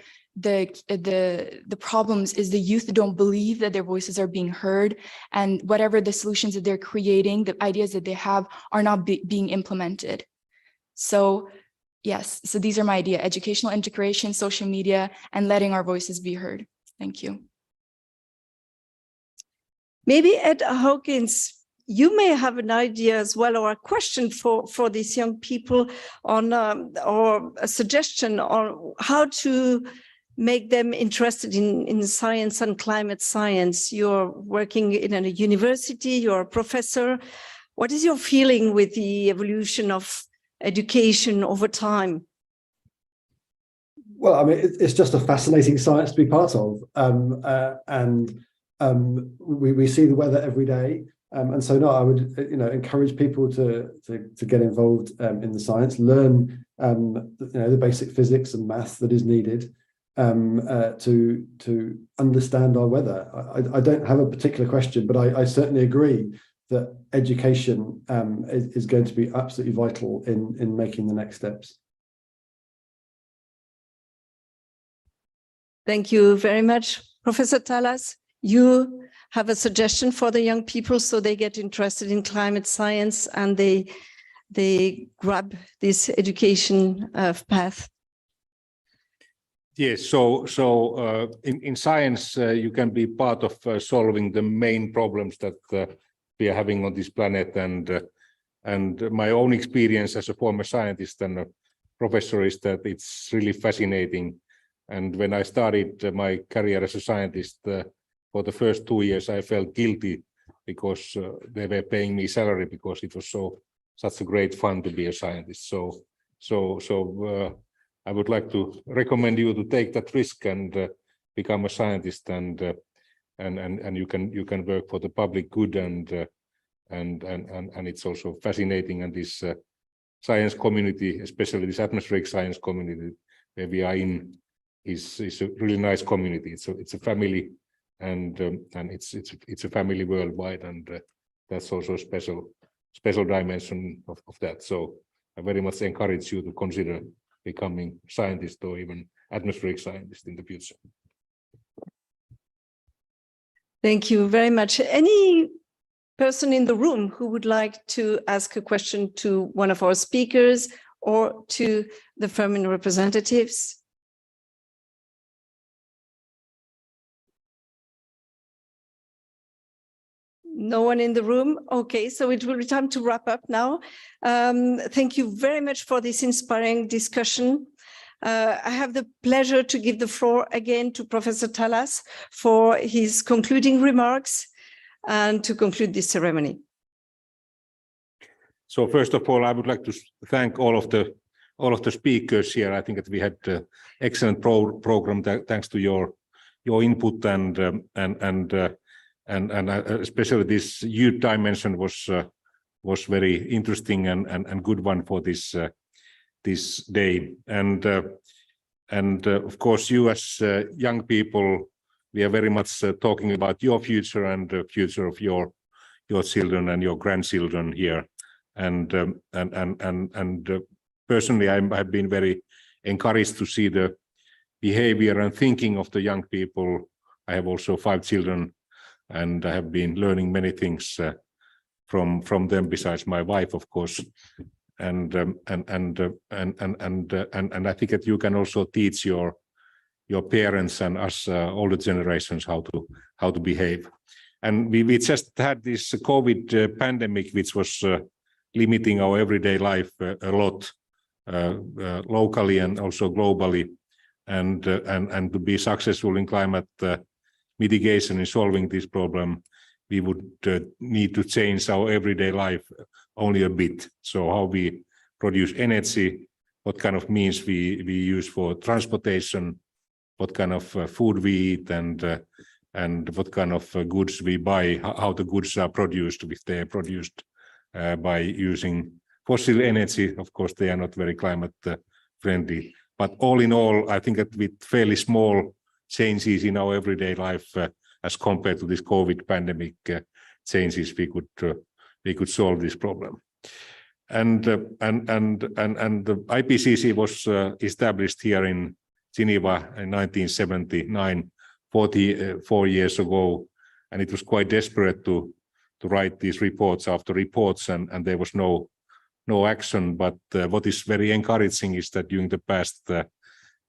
problems is the youth don't believe that their voices are being heard, and whatever the solutions that they're creating, the ideas that they have are not being implemented. So yes, so these are my idea: educational integration, social media, and letting our voices be heard. Thank you. Maybe Ed Hawkins, you may have an idea as well, or a question for these young people on, or a suggestion on how to make them interested in science and climate science. You're working in a university, you're a professor. What is your feeling with the evolution of education over time? Well, I mean, it's just a fascinating science to be part of. We see the weather every day. And so no, I would encourage people to get involved in the science, learn the basic physics and math that is needed. to understand our weather. I don't have a particular question, but I certainly agree that education is going to be absolutely vital in making the next steps. Thank you very much, Professor Talas. You have a suggestion for the young people so they get interested in climate science and they grab this education path? Yes, so in science, you can be part of solving the main problems that we are having on this planet, and my own experience as a former scientist and a professor is that it's really fascinating. And when I started my career as a scientist, for the first 2 years, I felt guilty because they were paying me salary because it was such a great fun to be a scientist. So I would like to recommend you to take that risk and become a scientist, and you can work for the public good, and it's also fascinating. And this science community, especially this atmospheric science community where we are in, is a really nice community. It's a family, and it's a family worldwide, and that's also a special dimension of that. So I very much encourage you to consider becoming scientist or even atmospheric scientist in the future. Thank you very much. Any person in the room who would like to ask a question to one of our speakers or to the Fermi representatives? No one in the room? Okay, so it will be time to wrap up now. Thank you very much for this inspiring discussion. I have the pleasure to give the floor again to Professor Talas for his concluding remarks and to conclude this ceremony. So first of all, I would like to thank all of the speakers here. I think that we had an excellent program thanks to your input, and especially this youth dimension was very interesting and good one for this day. And of course, you as young people, we are very much talking about your future and the future of your children and your grandchildren here. And personally, I have been very encouraged to see the behavior and thinking of the young people. I have also 5 children, and I have been learning many things from them besides my wife, of course. And I think that you can also teach your parents and us older generations how to behave. And we just had this COVID pandemic, which was limiting our everyday life a lot, locally and also globally. And to be successful in climate mitigation in solving this problem, we would need to change our everyday life only a bit. So how we produce energy, what kind of means we use for transportation, what kind of food we eat, and what kind of goods we buy, how the goods are produced, if they are produced by using fossil energy. Of course, they are not very climate friendly. But all in all, I think that with fairly small changes in our everyday life, as compared to this COVID pandemic changes, we could solve this problem. And the IPCC was established here in Geneva in 1979, 44 years ago, and it was quite desperate to write these reports after reports, and there was no action. But what is very encouraging is that during the past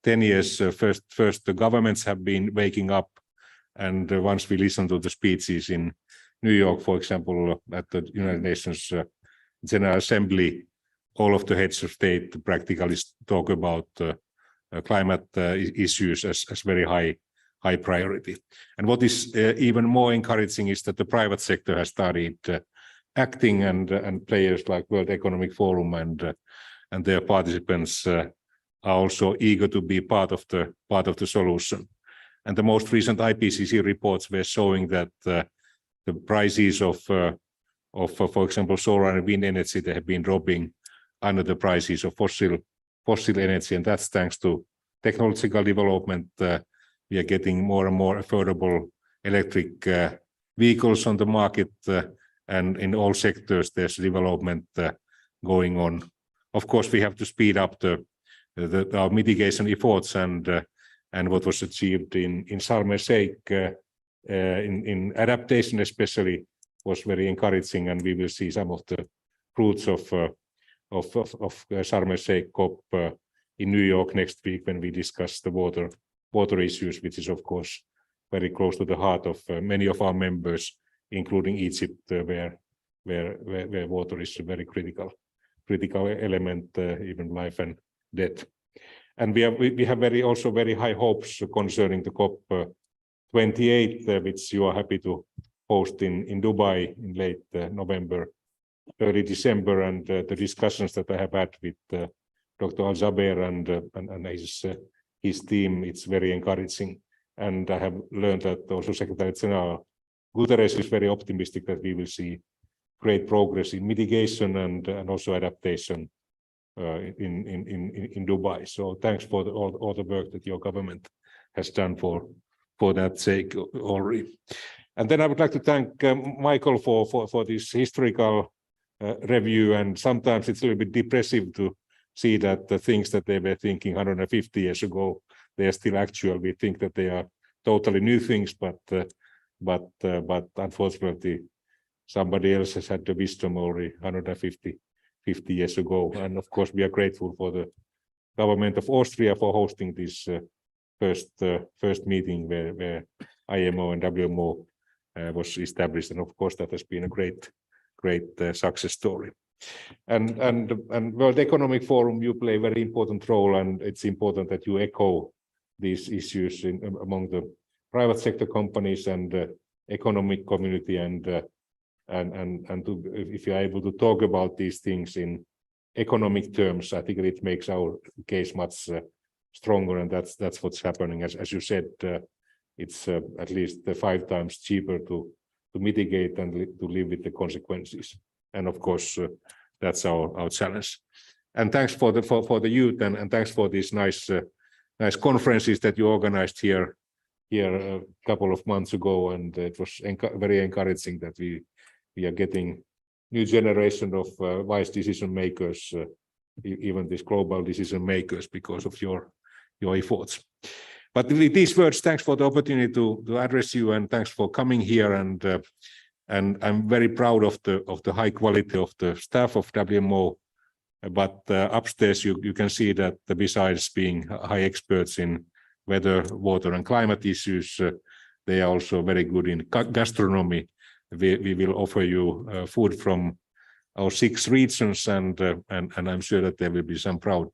10 years, first the governments have been waking up, and once we listen to the speeches in New York, for example, at the United Nations General Assembly, all of the heads of state practically talk about climate issues as very high priority. And what is even more encouraging is that the private sector has started acting, and players like World Economic Forum and their participants are also eager to be part of the solution. And the most recent IPCC reports were showing that the prices of, for example, solar and wind energy, they have been dropping under the prices of fossil energy, and that's thanks to technological development. We are getting more and more affordable electric vehicles on the market, and in all sectors there's development going on. Of course, we have to speed up our mitigation efforts, and what was achieved in Sharm el-Sheikh in adaptation especially was very encouraging, and we will see some of the fruits of Sharm el-Sheikh COP in New York next week when we discuss the water issues, which is of course very close to the heart of many of our members, including Egypt, where water is a very critical element, even life and death. And we have also very high hopes concerning the COP 28, which you are happy to host in Dubai in late November, early December, and the discussions that I have had with Dr. Al-Jaber and his team, it's very encouraging. And I have learned that also Secretary General Guterres is very optimistic that we will see great progress in mitigation and also adaptation in Dubai. So thanks for all the work that your government has done for that sake already. And then I would like to thank Michael for this historical review. And sometimes it's a little bit depressive to see that the things that they were thinking 150 years ago, they are still actual. We think that they are totally new things, but unfortunately, somebody else has had the wisdom already 150 years ago. And of course, we are grateful for the government of Austria for hosting this first meeting where IMO and WMO was established. And of course, that has been a great success story. And World Economic Forum, you play a very important role, and it's important that you echo these issues among the private sector companies and economic community, and if you're able to talk about these things in economic terms, I think it makes our case much stronger, and that's what's happening. As you said, it's at least 5 times cheaper to mitigate and to live with the consequences. And of course, that's our challenge. And thanks for the youth, and thanks for these nice conferences that you organized here a couple of months ago, and it was very encouraging that we are getting new generation of wise decision makers, even these global decision makers, because of your efforts. But with these words, thanks for the opportunity to address you, and thanks for coming here. And I'm very proud of the high quality of the staff of WMO. But upstairs, you can see that besides being high experts in weather, water, and climate issues, they are also very good in gastronomy. We will offer you food from our 6 regions, and I'm sure that there will be some proud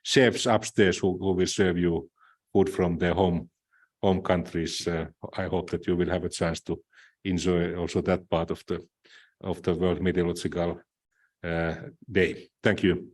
chefs upstairs who will serve you food from their home countries. I hope that you will have a chance to enjoy also that part of the World Meteorological Day. Thank you.